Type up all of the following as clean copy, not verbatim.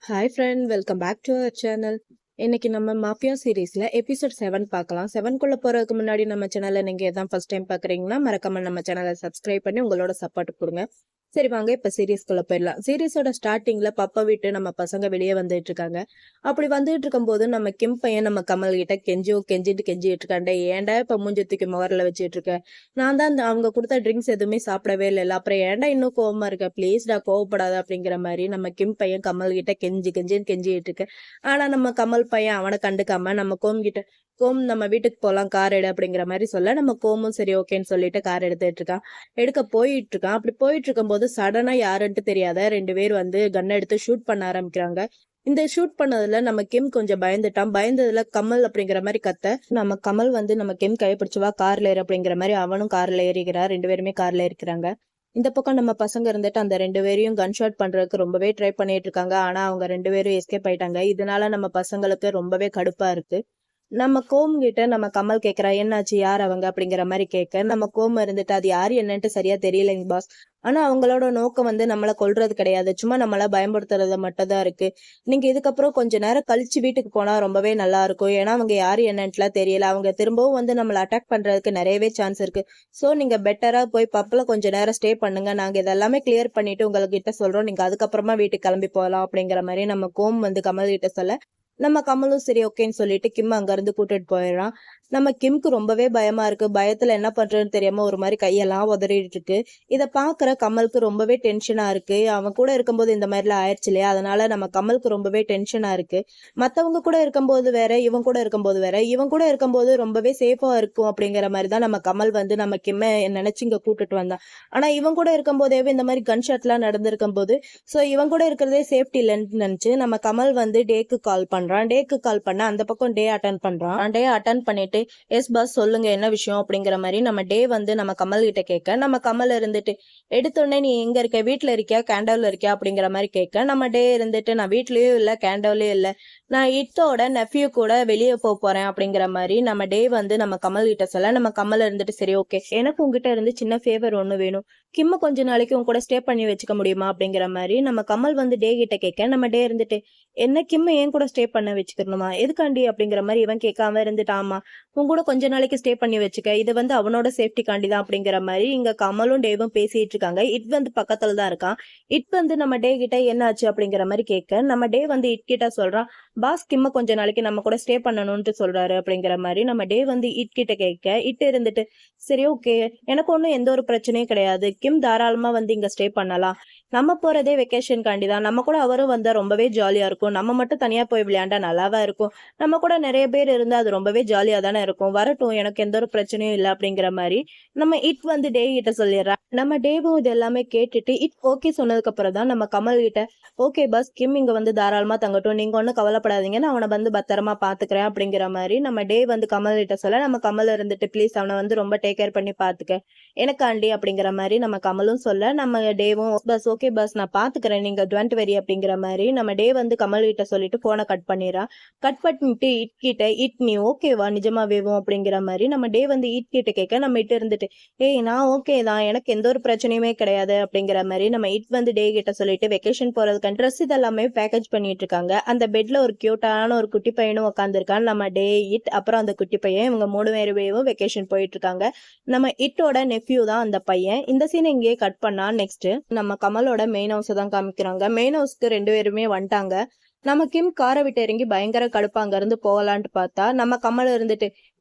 Hi friend, welcome back to our channel. இன்னைக்கு நம்ம mafia சீரீஸ்ல எபிசோட் 7 பார்க்கலாம். 7க்குள்ள போறதுக்கு முன்னாடி நம்ம சேனலை நீங்க எதான் ஃபர்ஸ்ட் டைம் பாக்குறீங்கன்னா மறக்காம நம்ம சேனலை சப்ஸ்கிரைப் பண்ணி உங்களோட சப்போர்ட் கொடுங்க. சரி வாங்க இப்ப சீரீஸ்குள்ள போயிடலாம். சீரீஸோட ஸ்டார்டிங்ல பப்பா விட்டு நம்ம பசங்க வெளியே வந்துட்டு இருக்காங்க. அப்படி வந்துட்டு இருக்கும் போது நம்ம கிம் பையன் நம்ம கமல் கிட்ட கெஞ்சிட்டு இருக்காண்டே, ஏன்டா இப்ப மூஞ்சத்துக்கு முகரில் வச்சுட்டு இருக்க? நான் தான் அவங்க கொடுத்த ட்ரிங்க்ஸ் எதுவுமே சாப்பிடவே இல்லைல்ல, அப்புறம் ஏன்டா இன்னும் கோவமா இருக்க? ப்ளீஸ்டா கோவப்படாத அப்படிங்கிற மாதிரி நம்ம கிம் பையன் கமல் கிட்ட கெஞ்சிட்டு இருக்கு. ஆனா நம்ம கமல் பையன் அவனை கண்டுக்காம நம்ம கோம் நம்ம வீட்டுக்கு போலாம், கார் எடு அப்படிங்கிற மாதிரி சொல்ல, நம்ம கோமும் சரி ஓகேன்னு சொல்லிட்டு கார் எடுக்க போயிட்டு இருக்கான். அப்படி போயிட்டு இருக்கும் போது சடனா யாருன்ட்டு தெரியாத 2 பேர் வந்து கன் எடுத்து ஷூட் பண்ண ஆரம்பிக்கிறாங்க. இந்த ஷூட் பண்ணதுல நம்ம கிம் கொஞ்சம் பயந்துட்டான். பயந்ததுல கமல் அப்படிங்கிற மாதிரி கத்த, நம்ம கமல் வந்து நம்ம கிம் கைப்பிடிச்சுவா கார்ல ஏறு அப்படிங்கிற மாதிரி அவனும் கார்ல ஏறிக்கிறார். 2 பேருமே கார்ல இருக்கிறாங்க. இந்த பக்கம் நம்ம பசங்க இருந்துட்டு அந்த 2 பேரையும் கன் ஷாட் பண்றதுக்கு ரொம்பவே ட்ரை பண்ணிட்டு இருக்காங்க. ஆனா அவங்க 2 பேரும் எஸ்கேப் ஆயிட்டாங்க. இதனால நம்ம பசங்களுக்கு ரொம்பவே கடுப்பா இருக்கு. நம்ம கோம் கிட்ட நம்ம கமல் கேக்குறா, என்னாச்சு, யார் அவங்க அப்படிங்கிற மாதிரி கேட்க, நம்ம கோம் இருந்துட்டு அது யாரு என்னன்ட்டு சரியா தெரியலைங்க பாஸ். ஆனா அவங்களோட நோக்கம் வந்து நம்மள கொல்றது கிடையாது, சும்மா நம்மள பயன்படுத்துறது மட்டும் தான் இருக்கு. நீங்க இதுக்கப்புறம் கொஞ்ச நேரம் கழிச்சு வீட்டுக்கு போனா ரொம்பவே நல்லா இருக்கும். ஏன்னா அவங்க யாரு என்னன்ட்டுலாம் தெரியல. அவங்க திரும்பவும் வந்து நம்மள அட்டாக் பண்றதுக்கு நிறையவே சான்ஸ் இருக்கு. சோ நீங்க பெட்டரா போய் பப்ல கொஞ்ச நேரம் ஸ்டே பண்ணுங்க. நாங்க இதெல்லாமே கிளியர் பண்ணிட்டு உங்ககிட்ட சொல்றோம். நீங்க அதுக்கப்புறமா வீட்டுக்கு கிளம்பி போகலாம் அப்படிங்கிற மாதிரி நம்ம கோம் வந்து கமல் கிட்ட சொல்ல, நம்ம கமலும் சரி ஓகேன்னு சொல்லிட்டு கிம் அங்க இருந்து கூட்டிட்டு போயிடறான். நம்ம கிம்க்கு ரொம்பவே பயமா இருக்கு. பயத்துல என்ன பண்றதுன்னு தெரியாம ஒரு மாதிரி கையெல்லாம் உதறிட்டு இருக்கு. இத பாக்குற கமலுக்கு ரொம்பவே டென்ஷனா இருக்கு. அவன் கூட இருக்கும்போது இந்த மாதிரி எல்லாம் ஆயிடுச்சு இல்லையா, அதனால நம்ம கமலுக்கு ரொம்பவே டென்ஷனா இருக்கு. மத்தவங்க கூட இருக்கும்போது வேற, இவன் கூட இருக்கும்போது வேற. இவன் கூட இருக்கும்போது ரொம்பவே சேஃபா இருக்கும் அப்படிங்கிற மாதிரி தான் நம்ம கமல் வந்து நம்ம கிம்ம நினைச்சு இங்க கூட்டிட்டு வந்தான். ஆனா இவன் கூட இருக்கும் போதே இந்த மாதிரி கன்ஷாட் எல்லாம் நடந்திருக்கும் போது சோ இவன் கூட இருக்கிறதே சேஃப்டி இல்லைன்னு நினைச்சு நம்ம கமல் வந்து டேக்கு கால் பண்றான். டேக்கு கால் பண்ண அந்த பக்கம் டே அட்டன் பண்றான். டே அட்டன் பண்ணிட்டு, எஸ் பாஸ் சொல்லுங்க என்ன விஷயம் அப்படிங்கிற மாதிரி நம்ம டே வந்து நம்ம கமல் கிட்ட கேட்க, நம்ம கமல் இருந்துட்டு எடுத்தோடனே நீ எங்க இருக்க, வீட்டுல இருக்கியா கேண்டோல இருக்கியா அப்படிங்கிற மாதிரி கேட்க, நம்ம டே இருந்துட்டு நான் வீட்லயும் இல்ல கேண்டோலயும் இல்ல, நான் இட்டோட நெஃப்யூ கூட வெளியே போறேன் அப்படிங்கிற மாதிரி நம்ம டே வந்து நம்ம கமல் கிட்ட சொல்ல, நம்ம கமல் இருந்துட்டு சரி ஓகே, எனக்கு உங்ககிட்ட இருந்து சின்ன ஃபேவர் ஒண்ணு வேணும், கிம்ம கொஞ்ச நாளைக்கு உங்க கூட ஸ்டே பண்ணி வச்சுக்க முடியுமா அப்படிங்கிற மாதிரி நம்ம கமல் வந்து டே கிட்ட கேட்க, நம்ம டே இருந்துட்டு என்ன கிம்ம ஏன் கூட ஸ்டே பண்ண வச்சுக்கணுமா, எதுக்காண்டி அப்படிங்கிற மாதிரி இவன் கேட்காம இருந்துட்டு, ஆமா உன் கூட கொஞ்ச நாளைக்கு ஸ்டே பண்ணி வச்சுக்க, இது வந்து அவனோட சேஃப்டி காண்டி தான் அப்படிங்கிற மாதிரி இங்க கமலும் டேவும் பேசிட்டு இருக்காங்க. இட் வந்து பக்கத்துல தான் இருக்கான். இட் வந்து நம்ம டே கிட்ட என்ன ஆச்சு அப்படிங்கிற மாதிரி கேட்க, நம்ம டே வந்து இட் கிட்ட சொல்றான், பாஸ் கிம்ம கொஞ்ச நாளைக்கு நம்ம கூட ஸ்டே பண்ணணும்னு சொல்றாரு அப்படிங்கிற மாதிரி நம்ம டே வந்து இட் கிட்ட கேட்க, இட் இருந்துட்டு சரி ஓகே, எனக்கு ஒன்றும் எந்த ஒரு பிரச்சனையும் கிடையாது, கிம் தாராளமா வந்து இங்க ஸ்டே பண்ணலாம், நம்ம போறதே வெக்கேஷன் காண்டி தான், நம்ம கூட அவரும் வந்தா ரொம்பவே ஜாலியா இருக்கும், நம்ம மட்டும் தனியா போய் விளையாண்டா நல்லாவா இருக்கும், நம்ம கூட நிறைய பேர் இருந்தா அது ரொம்பவே ஜாலியா தானே இருக்கும், வரட்டும் எனக்கு எந்த ஒரு பிரச்சனையும் இல்லை அப்படிங்கிற மாதிரி நம்ம இட் வந்து டே கிட்ட சொல்லிடுறா. நம்ம டேவும் இது எல்லாமே கேட்டுட்டு இட் ஓகே சொன்னதுக்கு அப்புறம் தான் நம்ம கமல் கிட்ட, ஓகே பஸ் கிம் இங்க வந்து தாராளமா தங்கட்டும், நீங்க ஒன்னும் கவலைப்படாதீங்க, நான் அவனை வந்து பத்திரமா பாத்துக்கிறேன் அப்படிங்கிற மாதிரி நம்ம டே வந்து கமல் கிட்ட சொல்ல, நம்ம கமல் இருந்துட்டு ப்ளீஸ் அவனை வந்து ரொம்ப டேக் கேர் பண்ணி பாத்துக்க எனக்காண்டி அப்படிங்கிற மாதிரி நம்ம கமலும் சொல்ல, நம்ம டேவும் பஸ் ஓகே பஸ் நான் பாத்துக்கிறேன், நீங்க டோன்ட் வெரி அப்படிங்கிற மாதிரி நம்ம டே வந்து கமல் கிட்ட சொல்லிட்டு போனை கட் பண்ணிடுறான். கட் பண்ணிட்டு இட் கிட்ட, இட் நீ ஓகேவா நிஜமாவேவும் அப்படிங்கிற மாதிரி நம்ம டே வந்து இட் கிட்ட கேட்க, நம்ம இட்டு இருந்துட்டு ஏய் நான் ஓகே தான், எனக்கு எந்த ஒரு பிரச்சனையுமே கிடையாது அப்படிங்கிற மாதிரி நம்ம இட் வந்து டே கிட்ட சொல்லிட்டு வெக்கேஷன் போறதுக்கு ட்ரெஸ் இதெல்லாமே பேக்கேஜ் பண்ணிட்டு இருக்காங்க. அந்த பெட்ல ஒரு கியூட்டான ஒரு குட்டி பையனும் உட்காந்துருக்கான். நம்ம டே இட் அப்புறம் அந்த குட்டி பையன் இவங்க 3 பேரும் வெக்கேஷன் போயிட்டு இருக்காங்க. நம்ம இட்டோட நெஃப்யூ தான் அந்த பையன். இந்த சீன் இங்கேயே கட் பண்ணா நெக்ஸ்ட் நம்ம கமலோட மெயின் ஹவுஸ் தான் காமிக்கிறாங்க. மெயின் ஹவுஸ்க்கு 2 பேருமே வந்துட்டாங்க. நம்ம கிம் காரை விட்டு இறங்கி பயங்கர கடுப்பா அங்க இருந்து போகலான்ட்டு பார்த்தா நம்ம கமல் இருந்துட்டு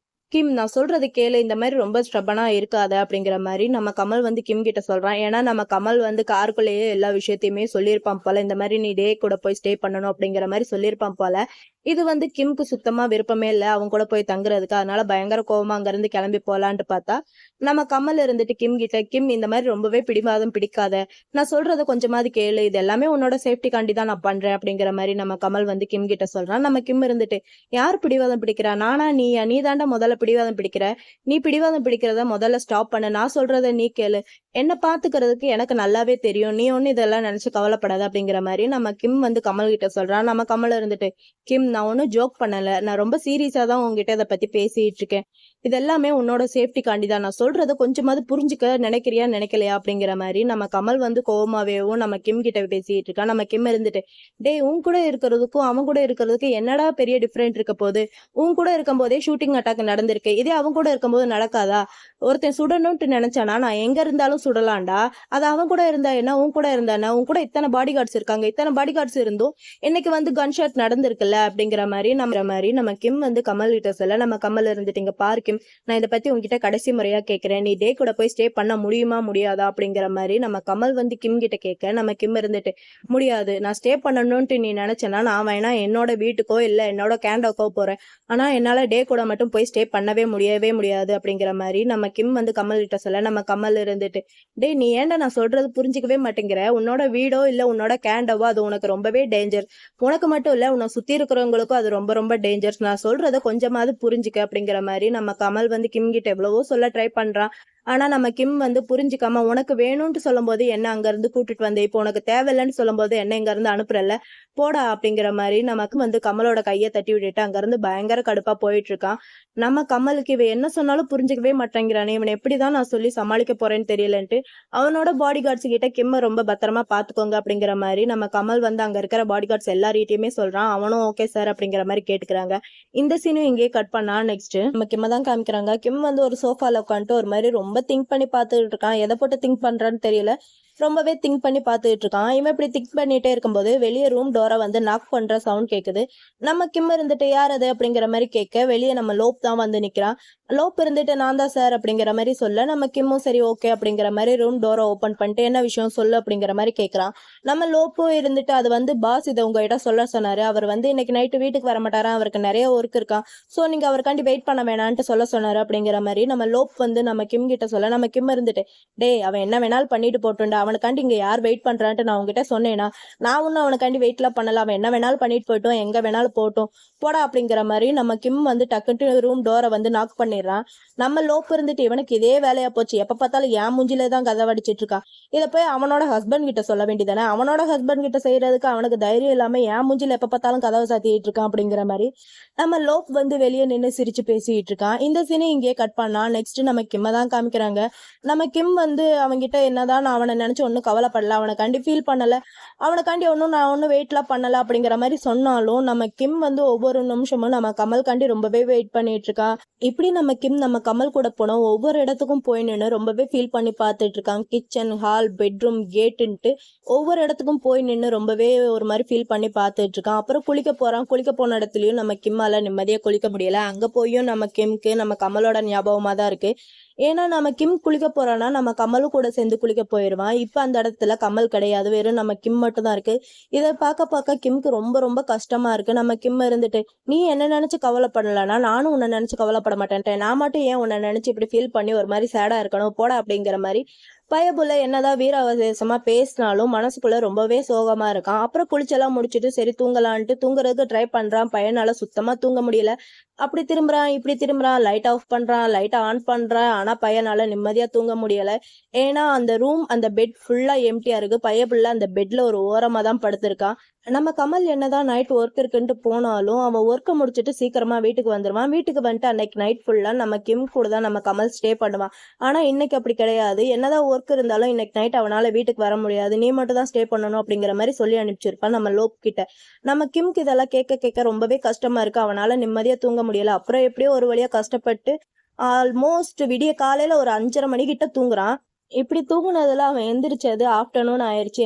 கிம் நான் சொல்றது கேளு, இந்த மாதிரி ரொம்ப ஸ்ட்ரபனா இருக்காத அப்படிங்கிற மாதிரி நம்ம கமல் வந்து கிம் கிட்ட சொல்றான். ஏன்னா நம்ம கமல் வந்து காருக்குள்ளேயே எல்லா விஷயத்தையுமே சொல்லியிருப்பான் போல, இந்த மாதிரி நீ டே கூட போய் ஸ்டே பண்ணணும் அப்படிங்கிற மாதிரி சொல்லியிருப்பான் போல. இது வந்து கிம்க்கு சுத்தமா விருப்பமே இல்லை அவங்க கூட போய் தங்குறதுக்கு. அதனால பயங்கர கோவமா அங்க இருந்து கிளம்பி போலான்ட்டு பார்த்தா நம்ம கமல் இருந்துட்டு கிம் கிட்ட, கிம் இந்த மாதிரி ரொம்பவே பிடிவாதம் பிடிக்காத, நான் சொல்றத கொஞ்சமாவது கேளு, இது எல்லாமே உன்னோட சேஃப்டி காண்டி தான் நான் பண்றேன் அப்படிங்கிற மாதிரி நம்ம கமல் வந்து கிம் கிட்ட சொல்றான். நம்ம கிம் இருந்துட்டு யார் பிடிவாதம் பிடிக்கிறா, நானா நீயா, நீ தாண்டா முதல்ல பிடிவாதம் பிடிக்கிற, நீ பிடிவாதம் பிடிக்கிறத முதல்ல ஸ்டாப் பண்ண, நான் சொல்றத நீ கேளு, என்ன பாத்துக்கிறதுக்கு எனக்கு நல்லாவே தெரியும். நீ ஒண்ணும் இதெல்லாம் நினைச்சு கவலைப்படாத அப்படிங்கிற மாதிரி நம்ம கிம் வந்து கமல் கிட்ட சொல்றான். நம்ம கமல் இருந்துட்டு, கிம் நான் ஒன்னும் ஜோக் பண்ணல. நான் ரொம்ப சீரியஸா தான் உங்ககிட்ட இதை பத்தி பேசிட்டு இருக்கேன். இது எல்லாமே உன்னோட சேஃப்டிக்காண்டி தான். நான் சொல்றதை கொஞ்சமாவது புரிஞ்சுக்க நினைக்கிறியா நினைக்கலையா அப்படிங்கிற மாதிரி நம்ம கமல் வந்து கோவமாவேவும் நம்ம கிம் கிட்ட பேசிட்டு இருக்கான். நம்ம கிம் இருந்துட்டு, டேய் உன் கூட இருக்கிறதுக்கும் அவன் கூட இருக்கிறதுக்கு என்னடா பெரிய டிஃபரெண்ட் இருக்க போகுது? உன் கூட இருக்கும் போதே ஷூட்டிங் அட்டாக் நடந்திருக்கு. இதே அவன் கூட இருக்கும்போது நடக்காதா? ஒருத்தன் சுடணும்ட்டு நினைச்சானா நான் எங்க இருந்தாலும் சுடலாம்டா. அது அவன் கூட இருந்தா என்ன, உன் கூட இருந்தா என்ன? உன் கூட இத்தனை பாடி கார்ட்ஸ் இருக்காங்க. இத்தனை பாடி கார்ட்ஸ் இருந்தும் இன்னைக்கு வந்து கன் ஷாட் நடந்திருக்குல்ல அப்படிங்கிற மாதிரி நம்ம கிம் வந்து கமல் கிட்ட சொல்ல, நம்ம கமல் இருந்துட்டு, இங்க பாரு கிம், நான் இதை பத்தி உங்ககிட்ட கடைசி முறையா கேட்கிறேன். நீ டே கூட போய் ஸ்டே பண்ண முடியுமா முடியாதா அப்படிங்கிற மாதிரி நம்ம கமல் வந்து கிம் கிட்ட கேட்க, நம்ம கிம் இருந்துட்டு, முடியாது. நான் ஸ்டே பண்ணணும்ட்டு நீ நினைச்சேன்னா நான் வேணா என்னோட வீட்டுக்கோ இல்ல என்னோட கேண்டோக்கோ போறேன். ஆனா என்னால டே கூட மட்டும் போய் ஸ்டே பண்ணவே முடியாது அப்படிங்கிற மாதிரி நம்ம கிம் வந்து கமல் கிட்ட சொல்ல, நம்ம கமல் இருந்துட்டு, டேய் நீ ஏன்டா நான் சொல்றது புரிஞ்சுக்கவே மாட்டேங்கிற? உன்னோட வீடோ இல்ல உன்னோட கேண்டோவோ அது உனக்கு ரொம்பவே டேஞ்சர். உனக்கு மட்டும் இல்ல உன்னை சுத்தி இருக்கிறவங்களுக்கும் அது ரொம்ப ரொம்ப டேஞ்சர்ஸ். நான் சொல்றத கொஞ்சமாவது புரிஞ்சுக்க அப்படிங்கிற மாதிரி நம்ம கமல் வந்து கிம் கிட்ட எவ்வளவோ சொல்ல ட்ரை பண்றான். ஆனா நம்ம கிம் வந்து புரிஞ்சுக்காம, உனக்கு வேணும்னு சொல்லும் போது என்ன அங்க இருந்து கூட்டிட்டு வந்து, இப்போ உனக்கு தேவையில்லைன்னு சொல்லும் போது என்ன இங்க இருந்து அனுப்புறல, போடா அப்படிங்கிற மாதிரி நமக்கு வந்து கமலோட கையை தட்டி விட்டுட்டு அங்க இருந்து பயங்கர கடுப்பா போயிட்டு இருக்கான். நம்ம கமலுக்கு இவன் என்ன சொன்னாலும் புரிஞ்சுக்கவே மாட்டேங்கிறானே, இவனை எப்படிதான் நான் சொல்லி சமாளிக்க போறேன்னு தெரியலன்ட்டு அவனோட பாடி கார்ட்ஸ் கிட்ட கிம்ம ரொம்ப பத்திரமா பாத்துக்கோங்க அப்படிங்கிற மாதிரி நம்ம கமல் வந்து அங்க இருக்கிற பாடி கார்ட்ஸ் எல்லார்கிட்டயுமே சொல்றான். அவனும் ஓகே சார் அப்படிங்கிற மாதிரி கேட்டுக்கிறாங்க. இந்த சீனும் இங்கேயே கட் பண்ணா நெக்ஸ்ட் நம்ம கிம்ம தான் காமிக்கிறாங்க. கிம் வந்து ஒரு சோஃபால உட்காந்துட்டு ஒரு மாதிரி ரொம்ப திங்க் பண்ணி பார்த்துட்டு இருக்கான். எதை போட்டு திங்க் பண்றான்னு தெரியல. ரொம்பவே திங்க் பண்ணி பார்த்துட்டு இருக்கான். இவன் இப்படி திங்க் பண்ணிட்டே இருக்கும்போது வெளியே ரூம் டோரை வந்து நாக் பண்ற சவுண்ட் கேக்குது. நம்ம கிம் இருந்துட்டு யார் அது அப்படிங்கிற மாதிரி கேட்க, வெளியே நம்ம லோப் தான் வந்து நிக்கிறான். லோப் இருந்துட்டு நான் தான் சார் அப்படிங்கிற மாதிரி சொல்ல, நம்ம கிம்மும் சரி ஓகே அப்படிங்கிற மாதிரி ரூம் டோரை ஓபன் பண்ணிட்டு என்ன விஷயம் சொல்லு அப்படிங்கிற மாதிரி கேட்கறான். நம்ம லோப்பும் இருந்துட்டு, அது வந்து பாஸ் இதை உங்ககிட்ட சொல்ல சொன்னாரு. அவர் வந்து இன்னைக்கு நைட்டு வீட்டுக்கு வர மாட்டாரா, அவருக்கு நிறைய ஒர்க் இருக்கான். சோ நீங்க அவருக்காண்டி வெயிட் பண்ண வேணான்ட்டு சொல்ல சொன்னாரு அப்படிங்கிற மாதிரி நம்ம லோப் வந்து நம்ம கிம் கிட்ட சொல்ல, நம்ம கிம் இருந்துட்டு, டேய் அவன் என்ன வேணாலும் பண்ணிட்டு போட்டுண்டா, அவனுக்காண்டி இங்க யார் வெயிட் பண்றான்ட்டு நான் உங்ககிட்ட சொன்னேன்னா, நான் ஒன்னும் அவனுக்காண்டி வெயிட்லாம் பண்ணல. அவன் என்ன வேணாலும் பண்ணிட்டு போயிட்டோம், எங்க வேணாலும் போட்டோம், போடா அப்படிங்கிற மாதிரி நம்ம கிம் வந்து டக்குன்ட்டு ரூம் டோரை வந்து நாக் பண்ணிடுறான். நம்ம லோப் இருந்துட்டு, இவனுக்கு இதே வேலையா போச்சு, எப்ப பார்த்தாலும் என் மூஞ்சிலே தான் கதை வடிச்சிட்டு இருக்கா. இதை போய் அவனோட ஹஸ்பண்ட் கிட்ட சொல்ல வேண்டியதானே, அவனோட ஹஸ்பண்ட் கிட்ட செய்யறதுக்கு அவனுக்கு தைரியம் இல்லாம என் மூஞ்சில எப்ப பார்த்தாலும் கதவை சாத்திட்டு இருக்கான் அப்படிங்கிற மாதிரி நம்ம லோப் வந்து வெளியே நின்று சிரிச்சு பேசிட்டு இருக்கான். இந்த சீனை இங்கே கட் பண்ணா நெக்ஸ்ட் நம்ம கிம்ம தான் காமிக்கிறாங்க. நம்ம கிம் வந்து அவன்கிட்ட என்னதான் நான் அவனை நினைச்சு ஒன்னும் கவலைப்படல, அவனைக்காண்டி ஃபீல் பண்ணல, அவனுக்காண்டி நான் ஒன்னும் வெயிட்லாம் பண்ணல அப்படிங்கிற மாதிரி சொன்னாலும் நம்ம கிம் வந்து ஒவ்வொரு நிமிஷமும் நம்ம கமல்காண்டி ரொம்பவே வெயிட் பண்ணிட்டு இருக்கான். இப்படி நம்ம கிம் நம்ம கமல் கூட போனோம் ஒவ்வொரு இடத்துக்கும் போய் நின்று ரொம்பவே ஃபீல் பண்ணி பார்த்துட்டு இருக்கான். கிச்சன், ஹால், பெட்ரூம், கேட்டுன்ட்டு ஒவ்வொரு இடத்துக்கும் போய் நின்று ரொம்பவே ஒரு மாதிரி ஃபீல் பண்ணி பார்த்துட்டு இருக்கான். அப்புறம் குளிக்க போறான். குளிக்க போன இடத்துலயும் நம்ம கிம்மால நிம்மதியா குளிக்க முடியல. அங்க போயும் நம்ம கிம்க்கு நம்ம கமலோட ஞாபகமா தான் இருக்கு. ஏன்னா நம்ம கிம் குளிக்க போறான்னா நம்ம கமலும் கூட சேர்ந்து குளிக்க போயிடுவான். இப்ப அந்த இடத்துல கமல் கிடையாது, வெறும் நம்ம கிம் மட்டும் தான் இருக்கு. இதை பார்க்க கிம்க்கு ரொம்ப ரொம்ப கஷ்டமா இருக்கு. நம்ம கிம் இருந்துட்டு, நீ என்ன நினைச்சு கவலைப்படலன்னா நானும் உன்னை நினைச்சு கவலைப்பட மாட்டேன்ட்டேன், நான் மட்டும் ஏன் உன்னை நினைச்சு இப்படி ஃபீல் பண்ணி ஒரு மாதிரி சேடா இருக்கணும், போட அப்படிங்கிற மாதிரி பயபுள்ள என்னதான் வீராவசேசமா பேசினாலும் மனசுக்குள்ள ரொம்பவே சோகமா இருக்கான். அப்புறம் குளிச்செல்லாம் முடிச்சுட்டு சரி தூங்கலான்ட்டு தூங்குறதுக்கு ட்ரை பண்றான். பையனால சுத்தமா தூங்க முடியல. அப்படி திரும்புறான், இப்படி திரும்புறான், லைட் ஆஃப் பண்றான், லைட்டை ஆன் பண்றான். ஆனா பையனால நிம்மதியா தூங்க முடியல. ஏன்னா அந்த ரூம் அந்த பெட் ஃபுல்லா எம்டியா இருக்கு. பையபுள்ள அந்த பெட்ல ஒரு ஓரமா தான் படுத்திருக்கான். நம்ம கமல் என்னதான் நைட் ஒர்க் இருக்குன்ட்டு போனாலும் அவன் ஒர்க்கை முடிச்சுட்டு சீக்கிரமா வீட்டுக்கு வந்துருவான். வீட்டுக்கு வந்துட்டு அன்னைக்கு நைட் ஃபுல்லா நம்ம கிம் கூட தான் நம்ம கமல் ஸ்டே பண்ணுவான். ஆனா இன்னைக்கு அப்படி கிடையாது. என்னதான் ஒர்க் இருந்தாலும் இன்னைக்கு நைட் அவனால வீட்டுக்கு வர முடியாது, நீ மட்டும் தான் ஸ்டே பண்ணணும் அப்படிங்கிற மாதிரி சொல்லி அனுப்பிச்சிருப்பான் நம்ம லோப் கிட்ட. நம்ம கிம்க்கு இதெல்லாம் கேட்க ரொம்பவே கஷ்டமா இருக்கு. அவனால நிம்மதியா தூங்க முடியல. அப்புறம் எப்படியோ ஒரு வழியா கஷ்டப்பட்டு ஆல்மோஸ்ட் விடிய காலையில ஒரு 5:30 மணிக்கிட்ட தூங்குறான். இப்படி தூங்குனதுல அவன் எந்திரிச்சது ஆஃப்டர்நூன் ஆயிடுச்சு.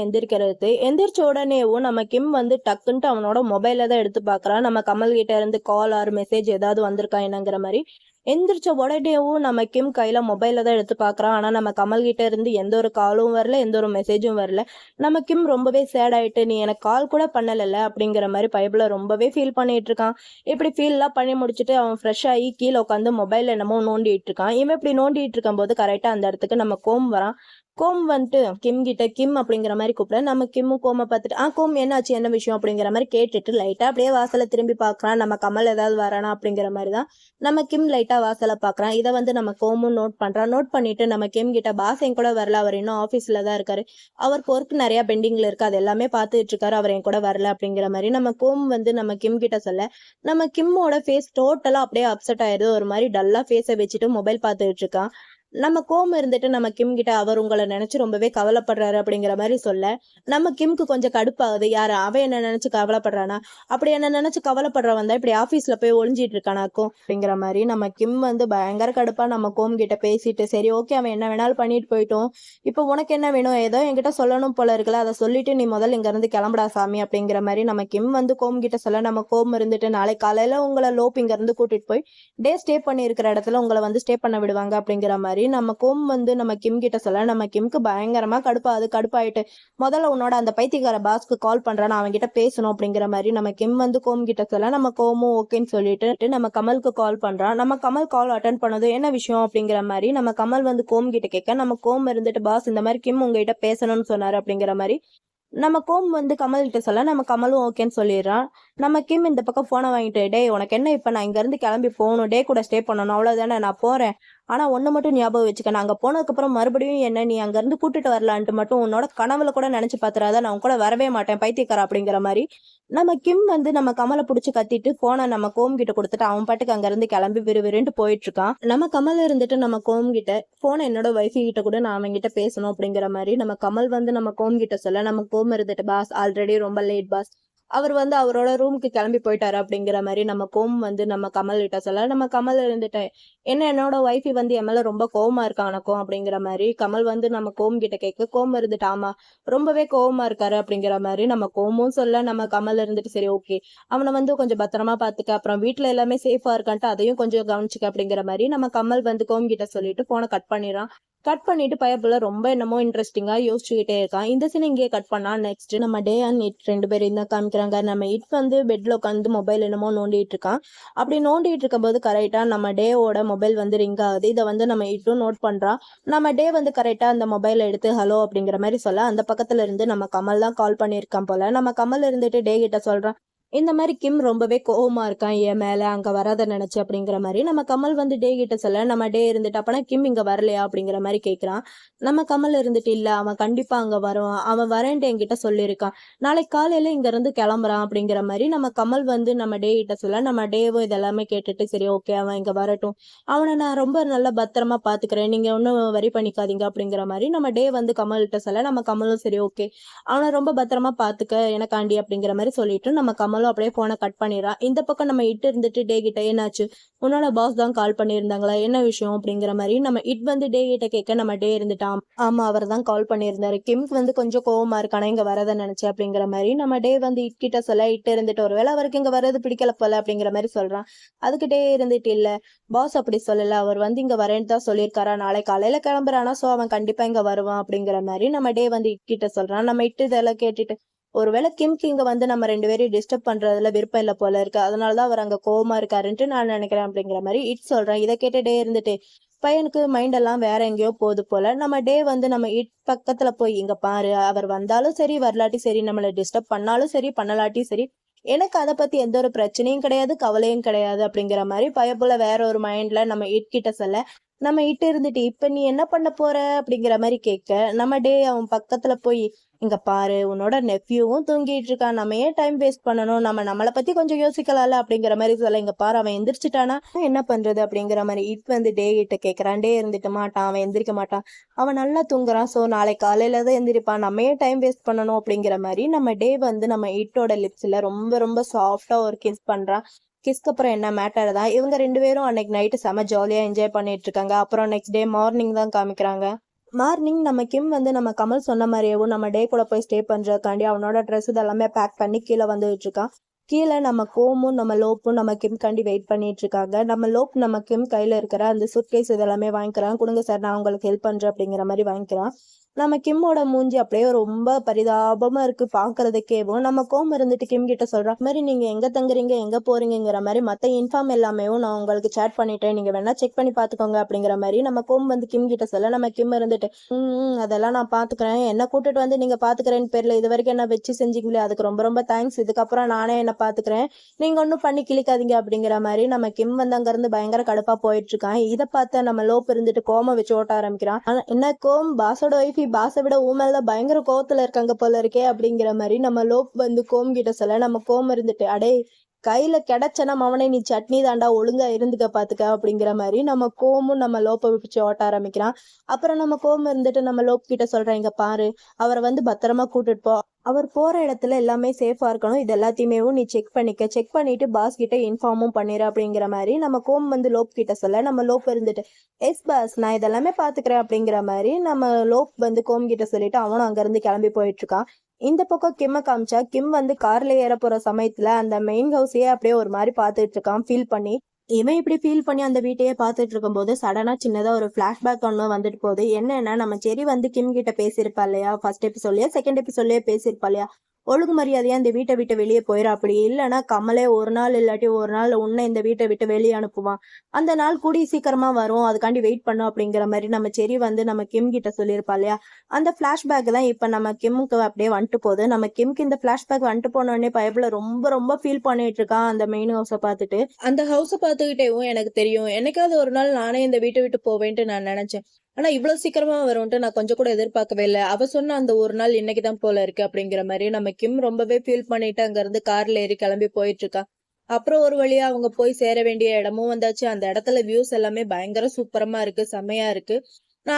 எந்திரிச்ச உடனேவும் நம்ம கிம் வந்து டக்குன்ட்டு அவனோட மொபைல தான் எடுத்து பாக்குறான். நம்ம கமல் கிட்ட இருந்து கால் ஆர் மெசேஜ் ஏதாவது வந்திருக்கா என்னங்கிற மாதிரி. எந்திரிச்ச உடனேவும் நம்ம கிம் கையில மொபைல தான் எடுத்து பாக்குறான். ஆனா நம்ம கமல் கிட்ட இருந்து எந்த ஒரு காலும் வரல, எந்த ஒரு மெசேஜும் வரல. நம்ம கிம் ரொம்பவே சேட் ஆயிட்டு, நீ எனக்கு கால் கூட பண்ணல அப்படிங்கிற மாதிரி பைபிள ரொம்பவே ஃபீல் பண்ணிட்டு இருக்கான். இப்படி ஃபீல் எல்லாம் பண்ணி முடிச்சுட்டு அவன் ஃப்ரெஷ் ஆகி கீழே உட்காந்து மொபைல் என்னமோ நோண்டிட்டு இருக்கான். இவன் இப்படி நோண்டிட்டு இருக்கும் போது கரெக்டா அந்த இடத்துக்கு நம்ம கோம் வரான். கோம் வந்துட்டு கிம் கிட்ட கிம் அப்படிங்கிற மாதிரி கூப்பிட நம்ம கிம்மும் கோமை பார்த்துட்டு கோம் என்னாச்சு என்ன விஷயம் அப்படிங்கிற மாதிரி கேட்டுட்டு லைட்டா அப்படியே வாசலை திரும்பி பார்க்கறான். நம்ம கமல் ஏதாவது வரானா அப்படிங்கிற மாதிரி தான் நம்ம கிம் லைட்டா வாசலை பார்க்கறான். இதை வந்து நம்ம கோமும் நோட் பண்றான். நோட் பண்ணிட்டு நம்ம கிம் கிட்ட பாஸ் என் கூட வரல, அவர் இன்னும் ஆஃபீஸ்ல தான் இருக்காரு, அவருக்கு ஒர்க் நிறைய பெண்டிங்ல இருக்கு, அது எல்லாமே பார்த்துட்டு இருக்காரு, அவர் என் கூட வரல அப்படிங்கிற மாதிரி நம்ம கோம் வந்து நம்ம கிம் கிட்ட சொல்ல நம்ம கிம்மோட ஃபேஸ் டோட்டலா அப்படியே அப்செட் ஆயிடுது. ஒரு மாதிரி டல்லா ஃபேஸை வச்சுட்டு மொபைல் பார்த்துட்டு இருக்கான். நம்ம கோம் இருந்துட்டு நம்ம கிம் கிட்ட அவர் உங்களை நினைச்சு ரொம்பவே கவலைப்படுறாரு அப்படிங்கிற மாதிரி சொல்ல நம்ம கிம்க்கு கொஞ்சம் கடுப்பாகுது. யாரு அவன் என்ன நினைச்சு கவலைப்படுறானா, அப்படி என்ன நினைச்சு கவலைப்படுறவன் தான் இப்படி ஆபீஸ்ல போய் ஒளிஞ்சிட்டு இருக்கானாக்கும் அப்படிங்கிற மாதிரி நம்ம கிம் வந்து பயங்கர கடுப்பா நம்ம கோம் கிட்ட பேசிட்டு சரி ஓகே அவன் என்ன வேணாலும் பண்ணிட்டு போயிட்டோம், இப்போ உனக்கு என்ன வேணும், ஏதோ என்கிட்ட சொல்லணும் போல இருக்குல்ல, அதை சொல்லிட்டு நீ முதல்ல இங்க இருந்து கிளம்புடா சாமி அப்படிங்கிற மாதிரி நம்ம கிம் வந்து கோம் கிட்ட சொல்ல நம்ம கோம் இருந்துட்டு நாளை காலையில உங்களை லோப் இங்க இருந்து கூட்டிட்டு போய் டே ஸ்டே பண்ணி இருக்கிற இடத்துல உங்களை வந்து ஸ்டே பண்ண விடுவாங்க அப்படிங்கிற மாதிரி நம்ம கோம் வந்து நம்ம கிம் கிட்ட சொல்ல நம்ம கிம்க்கு பயங்கரமா கடுப்பாயிட்டு முதல்ல உன்னோட அந்த பைத்தியக்கார பாஸ்க்கு கால் பண்றான், நான் அவன் கிட்ட பேசணும் அப்படிங்கிற மாதிரி நம்ம கிம் வந்து கோம் கிட்ட சொல்ல நம்ம கோமும் ஓகேன்னு சொல்லிட்டு நம்ம கமலுக்கு கால் பண்றான். நம்ம கமல் கால் அட்டன் பண்ணது என்ன விஷயம் அப்படிங்கிற மாதிரி நம்ம கமல் வந்து கோம் கிட்ட கேட்க நம்ம கோம் இருந்துட்டு பாஸ் இந்த மாதிரி கிம் உங்ககிட்ட பேசணும்னு சொன்னாரு அப்படிங்கிற மாதிரி நம்ம கோம் வந்து கமல் கிட்ட சொல்ல நம்ம கமலும் ஓகேன்னு சொல்லிடுறான். நம்ம கிம் இந்த பக்கம் போனை வாங்கிட்டு டே உனக்கு என்ன இப்ப நான் இங்க இருந்து கிளம்பி போகணும், டே கூட ஸ்டே பண்ணணும் அவ்வளவுதானே, நான் போறேன், ஆனா ஒண்ணு மட்டும் ஞாபகம் வச்சுக்க, நான் அங்க போனதுக்கு அப்புறம் மறுபடியும் என்ன நீ அங்க இருந்து கூட்டிட்டு வரலான்ட்டு மட்டும் உன்னோட கனவுல கூட நினைச்சு பாத்துறாத, நான் கூட வரவே மாட்டேன் பைத்தியக்கார அப்படிங்கிற மாதிரி நம்ம கிம் வந்து நம்ம கமலை பிடிச்சி கத்திட்டு போனை நம்ம கோம் கிட்ட கொடுத்துட்டு அவன் பாட்டுக்கு அங்க இருந்து கிளம்பி விறுவிறுன்ட்டு போயிட்டு இருக்கான். நம்ம கமல் இருந்துட்டு நம்ம கோம் கிட்ட போனை என்னோட வைஃபி கிட்ட கூட நான் அவங்க கிட்ட பேசணும் அப்படிங்கிற மாதிரி நம்ம கமல் வந்து நம்ம கோம் கிட்ட சொல்ல நம்ம கோம் இருந்துட்டு பாஸ் ஆல்ரெடி ரொம்ப லேட் பாஸ், அவர் வந்து அவரோட ரூமுக்கு கிளம்பி போயிட்டாரு அப்படிங்கிற மாதிரி நம்ம கோம் வந்து நம்ம கமல் கிட்ட சொல்ல நம்ம கமல் இருந்துட்டு என்னோட ஒய்ஃபி வந்து என் மேல ரொம்ப கோவமா இருக்கானக்கும் அப்படிங்கிற மாதிரி கமல் வந்து நம்ம கோம் கிட்ட கேட்க கோம் இருந்துட்டு ஆமா ரொம்பவே கோவமா இருக்காரு அப்படிங்கிற மாதிரி நம்ம கோமும் சொல்ல நம்ம கமல் இருந்துட்டு சரி ஓகே அவனை வந்து கொஞ்சம் பத்திரமா பாத்துக்க, அப்புறம் வீட்டுல எல்லாமே சேஃபா இருக்கான்ட்டு அதையும் கொஞ்சம் கவனிச்சுக்க அப்படிங்கிற மாதிரி நம்ம கமல் வந்து கோம் கிட்ட சொல்லிட்டு போனை கட் பண்ணிடுறான். கட் பண்ணிட்டு பயப்புல ரொம்ப என்னமோ இன்ட்ரெஸ்டிங்கா யோசிச்சுக்கிட்டே இருக்கான். இந்த சீன் இங்கே கட் பண்ணா நெக்ஸ்ட் நம்ம டே அண்ட் இட் ரெண்டு பேரும் தான் காமிக்கிறாங்க. நம்ம இட் வந்து பெட்ல உட்காந்து மொபைல் என்னமோ நோண்டிட்டு இருக்கான். அப்படி நோண்டிட்டு இருக்கும்போது கரெக்டா நம்ம டேவோட மொபைல் வந்து ரிங் ஆகுது. இதை வந்து நம்ம இட்டும் நோட் பண்றான். நம்ம டே வந்து கரெக்டா அந்த மொபைல் எடுத்து ஹலோ அப்படிங்கிற மாதிரி சொல்ல அந்த பக்கத்துல இருந்து நம்ம கமல் தான் கால் பண்ணியிருக்கான் போல. நம்ம கமல் இருந்துட்டு டே கிட்ட சொல்றான் இந்த மாதிரி கிம் ரொம்பவே கோவமா இருக்கான் என் மேல அங்க வராத நினைச்சு அப்படிங்கிற மாதிரி நம்ம கமல் வந்து டே கிட்ட சொல்ல நம்ம டே இருந்துட்டு அப்பனா கிம் இங்க வரலையா அப்படிங்கிற மாதிரி கேட்கிறான். நம்ம கமல் இருந்துட்டு இல்ல அவன் கண்டிப்பா அங்க வருவான், அவன் வரேன்ட்டு என்கிட்ட சொல்லியிருக்கான், நாளைக்கு காலையில இங்க இருந்து கிளம்புறான் அப்படிங்கிற மாதிரி நம்ம கமல் வந்து நம்ம டே கிட்ட சொல்ல நம்ம டேவும் இதெல்லாமே கேட்டுட்டு சரி ஓகே அவன் இங்க வரட்டும், அவனை நான் ரொம்ப நல்லா பத்திரமா பாத்துக்கிறேன், நீங்க ஒன்னும் வரி பண்ணிக்காதீங்க அப்படிங்கிற மாதிரி நம்ம டே வந்து கமல் கிட்ட சொல்ல நம்ம கமலும் சரி ஓகே அவனை ரொம்ப பத்திரமா பாத்துக்க எனக்காண்டி அப்படிங்கிற மாதிரி சொல்லிட்டு நம்ம கமலும் அப்படியே போனை கட் பண்ணிடுறான். இந்த பக்கம் நம்ம இட் இருந்துட்டு டே கிட்ட என்னாச்சு உன்னோட பாஸ் தான் கால் பண்ணியிருந்தாங்களா என்ன விஷயம் அப்படிங்கிற மாதிரி நம்ம இட் வந்து டே கிட்ட கேட்க நம்ம டே இருந்துட்டான் ஆமா அவர் தான் கால் பண்ணியிருந்தாரு, கிம்க்கு வந்து கொஞ்சம் கோவமா இருக்கானா இங்க வரத நினைச்சு அப்படிங்கிற மாதிரி நம்ம டே வந்து இட் கிட்ட சொல்ல இட் இருந்துட்டு ஒருவேளை அவருக்கு இங்க வர்றது பிடிக்கல போல அப்படிங்கிற மாதிரி சொல்றான். அதுக்கு டே இருந்துட்டு இல்ல பாஸ் அப்படி சொல்லல, அவர் வந்து இங்க வரேன்னு தான் சொல்லியிருக்காரா, நாளை காலையில கிளம்புறானா சோ அவன் கண்டிப்பா இங்க வருவான் அப்படிங்கிற மாதிரி நம்ம டே வந்து இட் கிட்ட சொல்றான். நம்ம இட்டு இதெல்லாம் கேட்டுட்டு ஒருவேளை கிம்க்கு இங்க வந்து நம்ம ரெண்டு பேரும் டிஸ்டர்ப் பண்றதுல விருப்பம் இல்ல போல இருக்கு, அதனாலதான் அவர் அங்க கோவமா இருக்காருன்ட்டு நான் நினைக்கிறேன் அப்படிங்கிற மாதிரி இட் சொல்றேன். இதை கேட்டுட்டே இருந்துட்டு பையனுக்கு மைண்ட் எல்லாம் வேற எங்கேயோ போகுது போல. நம்ம டே வந்து நம்ம இட் பக்கத்துல போய் இங்க பாரு அவர் வந்தாலும் சரி வரலாட்டி சரி நம்மள டிஸ்டர்ப் பண்ணாலும் சரி பண்ணலாட்டி சரி எனக்கு அதை பத்தி எந்த ஒரு பிரச்சனையும் கிடையாது கவலையும் கிடையாது அப்படிங்கிற மாதிரி பயப்புல வேற ஒரு மைண்ட்ல நம்ம இட் கிட்ட சொல்ல நம்ம இட்டு இருந்துட்டு இப்ப நீ என்ன பண்ண போற அப்படிங்கிற மாதிரி கேட்க நம்ம டே அவன் பக்கத்துல போய் இங்க பாரு உன்னோட நெஃப்யூவும் தூங்கிட்டு இருக்கான், நம்ம ஏன் டைம் வேஸ்ட் பண்ணணும், நம்மளை பத்தி கொஞ்சம் யோசிக்கலாம்ல அப்படிங்கிற மாதிரி சொல்ல இங்க பாரு அவன் எந்திரிச்சிட்டானா என்ன பண்றது அப்படிங்கிற மாதிரி இட் வந்து டே கிட்ட கேட்கறான். டே இருந்துட்டு மாட்டான் அவன் எந்திரிக்க மாட்டான், அவன் நல்லா தூங்குறான் சோ நாளை காலையில தான் எந்திரிப்பான், நம்ம ஏன் டைம் வேஸ்ட் பண்ணணும் அப்படிங்கிற மாதிரி நம்ம டே வந்து நம்ம இட்டோட லிப்ஸ்ல ரொம்ப ரொம்ப சாஃப்டா ஒரு கிஸ் பண்றான். கிஸ்க்கு அப்புறம் என்ன மேட்டர் தான் இவங்க ரெண்டு பேரும் அன்னைக்கு நைட்டு செம ஜாலியா என்ஜாய் பண்ணிட்டு இருக்காங்க. அப்புறம் நெக்ஸ்ட் டே மார்னிங் தான் காமிக்கிறாங்க. மார்னிங் நம்ம கிம் வந்து நம்ம கமல் சொன்ன மாதிரியேவும் நம்ம டே கூட போய் ஸ்டே பண்றதுக்காண்டி அவனோட ட்ரெஸ் இதெல்லாமே பேக் பண்ணி கீழே வந்துட்டு இருக்கான். கீழே நம்ம கோமும் நம்ம லோப்பும் நம்ம கிம் காண்டி வெயிட் பண்ணிட்டு இருக்காங்க. நம்ம லோப் நம்ம கிம் கையில இருக்கிற அந்த சூட்கேஸ் இதெல்லாமே வாங்கிக்கிறான். கொடுங்க சார் நான் உங்களுக்கு ஹெல்ப் பண்றேன் அப்படிங்கிற மாதிரி வாங்கிக்கிறான். நம்ம கிம்மோட மூஞ்சி அப்படியே ரொம்ப பரிதாபமா இருக்கு பாக்குறதுக்கேவும். நம்ம கோம் இருந்துட்டு கிம் கிட்ட சொல்றா, "இந்த மாதிரி நீங்க எங்க தங்குறீங்க, எங்க போறீங்கங்கிற மாதிரி மத்த இன்ஃபார்ம் எல்லாமேவும் நான் உங்களுக்கு சேட் பண்ணிட்டேன். நீங்க வேணா செக் பண்ணி பாத்துக்கோங்க" அப்படிங்கிற மாதிரி நம்ம கோம் வந்து கிம் கிட்ட சொல்ல, நம்ம கிம் இருந்துட்டு, அதெல்லாம் நான் பாத்துக்கிறேன். என்ன கூட்டிட்டு வந்து நீங்க பாத்துக்கிறேன்னு பேர்ல இது வரைக்கும் என்ன வச்சு செஞ்சீங்களே, அதுக்கு ரொம்ப ரொம்ப தேங்க்ஸ். இதுக்கப்புறம் நானே என்ன பாத்துக்கிறேன். நீங்க ஒன்னும் பண்ணி கிளிக்காதீங்க அப்படிங்கிற மாதிரி நம்ம கிம் வந்து அங்க இருந்து பயங்கர கடுப்பா போயிட்டு இருக்கான். இதை பார்த்த நம்ம லோப் இருந்துட்டு கோம வச்சு ஓட்ட ஆரம்பிக்கிறான். என்ன கோம், பாஸோட ஒய்ஃபி பாஸை விட ஊமேல பயங்கர கோவத்துல இருக்காங்க போல இருக்கே அப்படிங்கிற மாதிரி நம்ம லோப் வந்து கோம் கிட்ட சொல்ல, நம்ம கோம் இருந்துட்டு, அடே கையில கிடைச்சனா அவனை நீ சட்னி தாண்டா, ஒழுங்கா இருந்துக்க பாத்துக்க அப்படிங்கிற மாதிரி நம்ம கோமும் நம்ம லோப்பை வச்சு ஓட்ட ஆரம்பிக்கிறான். அப்புறம் நம்ம கோம் இருந்துட்டு நம்ம லோப் கிட்ட சொல்றேன், இங்க பாரு, அவரை வந்து பத்திரமா கூட்டிட்டு போ. அவர் போற இடத்துல எல்லாமே சேஃபா இருக்கணும். இது எல்லாத்தையுமே நீ செக் பண்ணிக்க. செக் பண்ணிட்டு பாஸ் கிட்ட இன்ஃபார்மும் பண்ணிடு அப்படிங்கிற மாதிரி நம்ம கோம் வந்து லோப் கிட்ட சொல்ல, நம்ம லோப் இருந்துட்டு, எஸ் பாஸ், நான் இதெல்லாமே பாத்துக்கிறேன் அப்படிங்கிற மாதிரி நம்ம லோப் வந்து கோம் கிட்ட சொல்லிட்டு அவனும் அங்க இருந்து கிளம்பி போயிட்டு இருக்கான். இந்த பக்கம் கிம்ம காமிச்சா, கிம் வந்து கார்ல ஏற போற சமயத்துல அந்த மெயின் ஹவுஸையே அப்படியே ஒரு மாதிரி பாத்துட்டு இருக்கான் ஃபீல் பண்ணி. இவன் இப்படி ஃபீல் பண்ணி அந்த வீட்டையே பார்த்துட்டு இருக்கும்போது சடனா சின்னதா ஒரு ஃபிளாஷ்பேக் ஒன்று வந்துட்டு போகுது. என்னன்னா, நம்ம செரி வந்து கிம் கிட்ட பேசியிருப்பா இல்லையா, ஃபர்ஸ்ட் எபிசோட்லயே செகண்ட் எபிசோட்லயே பேசியிருப்பா இல்லையா, ஒழுங்கு மரியாதையா இந்த வீட்டை விட்டு வெளியே போயிரு, அப்படி இல்லைன்னா கமலே ஒரு நாள் இல்லாட்டி ஒரு நாள் உன்னை இந்த வீட்டை விட்டு வெளியே அனுப்புவான், அந்த நாள் கூடிய சீக்கிரமா வரும், அதுக்காண்டி வெயிட் பண்ணும் அப்படிங்கிற மாதிரி நம்ம செரி வந்து நம்ம கிம் கிட்ட சொல்லியிருப்பா இல்லையா. அந்த ஃபிளாஷ்பேக் தான் இப்ப நம்ம கிம்முக்கு அப்படியே வந்துட்டு போகுது. நம்ம கிம்க்கு இந்த ஃபிளாஷ்பேக் வந்துட்டு போனோடனே பயப்புல ரொம்ப ரொம்ப ஃபீல் பண்ணிட்டு இருக்கான் அந்த மெயின் ஹவுஸை பார்த்துட்டு. அந்த ஹவுஸை பார்த்துக்கிட்டேவும் எனக்கு தெரியும், என்னைக்காவது ஒரு நாள் நானே இந்த வீட்டை விட்டு போவேன்ட்டு நான் நினைச்சேன். ஆனா இவ்வளவு சீக்கிரமா வரும்ட்டு நான் கொஞ்சம் கூட எதிர்பார்க்கவே இல்லை. அவ சொன்ன அந்த ஒரு நாள் இன்னைக்குதான் போல இருக்கு அப்படிங்கிற மாதிரி நம்ம கிம் ரொம்பவே ஃபீல் பண்ணிட்டு அங்க இருந்து கார்ல ஏறி கிளம்பி போயிட்டு இருக்கா. அப்புறம் ஒரு வழியா அவங்க போய் சேர வேண்டிய இடமும் வந்தாச்சு. அந்த இடத்துல வியூஸ் எல்லாமே பயங்கர சூப்பரமா இருக்கு, செம்மையா இருக்கு.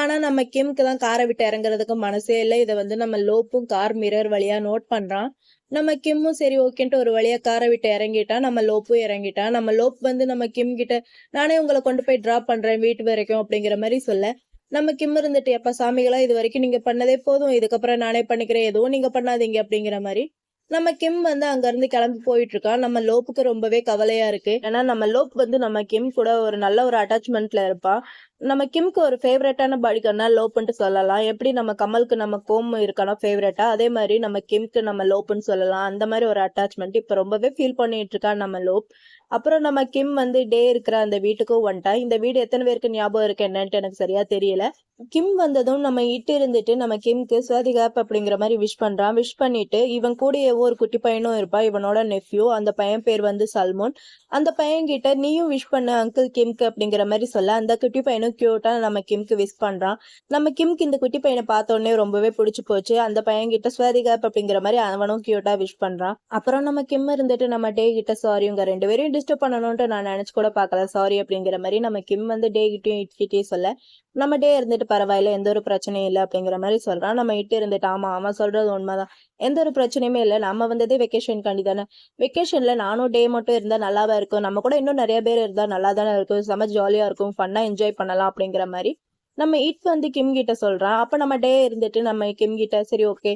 ஆனா நம்ம கிம்க்கு தான் காரை விட்டு இறங்குறதுக்கு மனசே இல்லை. இதை வந்து நம்ம லோப்பும் கார் மிரர் வழியா நோட் பண்றான். நம்ம கிம்மும் சரி ஓகேன்ட்டு ஒரு வழியா காரை விட்டு இறங்கிட்டான். நம்ம லோப்பும் இறங்கிட்டான். நம்ம லோப் வந்து நம்ம கிம் கிட்ட, நானே உங்களை கொண்டு போய் டிராப் பண்றேன் வீட்டு வரைக்கும் அப்படிங்கிற மாதிரி சொல்ல, நம்ம கிம் இருந்துட்டு, எப்ப சாமிகளா இது வரைக்கும் நீங்க பண்ணதே போதும், இதுக்கப்புறம் நானே பண்ணிக்கிறேன், எதுவும் நீங்க பண்ணாதீங்க அப்படிங்கிற மாதிரி நம்ம கிம் வந்து அங்க இருந்து கிளம்பி போயிட்டு இருக்கான். நம்ம லோப்புக்கு ரொம்பவே கவலையா இருக்கு. ஏன்னா நம்ம லோப் வந்து நம்ம கிம் கூட ஒரு நல்ல ஒரு அட்டாச்மெண்ட்ல இருப்பான். நம்ம கிம்க்கு ஒரு ஃபேவரட்டான பாடிகார்ட்னா லோப்புன்ட்டு சொல்லலாம். எப்படி நம்ம கமலுக்கு நம்ம கோம் இருக்கானோ ஃபேவரட்டா, அதே மாதிரி நம்ம கிம்க்கு நம்ம லோப்புன்னு சொல்லலாம். அந்த மாதிரி ஒரு அட்டாச்மெண்ட் இப்ப ரொம்பவே ஃபீல் பண்ணிட்டு இருக்கான் நம்ம லோப். அப்புறம் நம்ம கிம் வந்து டே இருக்கிற அந்த வீட்டுக்கும் வந்துட்டா. இந்த வீடு எத்தனை பேருக்கு ஞாபகம் இருக்கு என்னன்ட்டு எனக்கு சரியா தெரியல. கிம் வந்ததும் நம்ம இட்டு இருந்துட்டு நம்ம கிம்க்கு சுவாதிகாப் அப்படிங்கிற மாதிரி விஷ் பண்றான். விஷ் பண்ணிட்டு இவன் கூடயே ஒரு குட்டி பையனும் இருப்பா, இவனோட நெஃப்யூ. அந்த பையன் பேர் வந்து சல்மோன். அந்த பையன் கிட்ட நீயும் விஷ் பண்ண அங்கிள் கிம்க்கு அப்படிங்கிற மாதிரி சொல்ல, அந்த குட்டி பையனும் கியூட்டா நம்ம கிம்க்கு விஷ் பண்றான். நம்ம கிம்க்கு இந்த குட்டி பையனை பார்த்த உடனே ரொம்பவே பிடிச்சு போச்சு. அந்த பையன் கிட்ட சுவாதிகாப் அப்படிங்கிற மாதிரி அவனும் கியூட்டா விஷ் பண்றான். அப்புறம் நம்ம கிம் இருந்துட்டு நம்ம டே கிட்ட சாரி, உங்க ரெண்டு பேரையும் டிஸ்டர்ப் பண்ணணும்ட்டு நான் நினைச்சு கூட பார்க்கல, சாரி அப்படிங்கிற மாதிரி நம்ம கிம் வந்து டே கிட்டையும் இட்கிட்டே சொல்ல, நம்ம டே இருந்துட்டு பரவாயில்ல, எந்த ஒரு பிரச்சனையும் இல்லை அப்படிங்கிற மாதிரி சொல்றான். நம்ம இட்டு இருந்துட்டு ஆமா அவன் சொல்றது உண்மைதான், எந்த ஒரு பிரச்சனையுமே இல்லை, நம்ம வந்ததே வெக்கேஷனுக்காண்டி தானே, வெக்கேஷன்ல நானும் டே மட்டும் இருந்தா நல்லாவா இருக்கும், நம்ம கூட இன்னும் நிறைய பேர் இருந்தா நல்லா தானே இருக்கும், செம ஜாலியா இருக்கும், ஃபன்னா என்ஜாய் பண்ணலாம் அப்படிங்கிற மாதிரி நம்ம இட் வந்து கிம் கிட்ட சொல்றான். அப்ப நம்ம டே இருந்துட்டு நம்ம கிம் கிட்ட சரி ஓகே,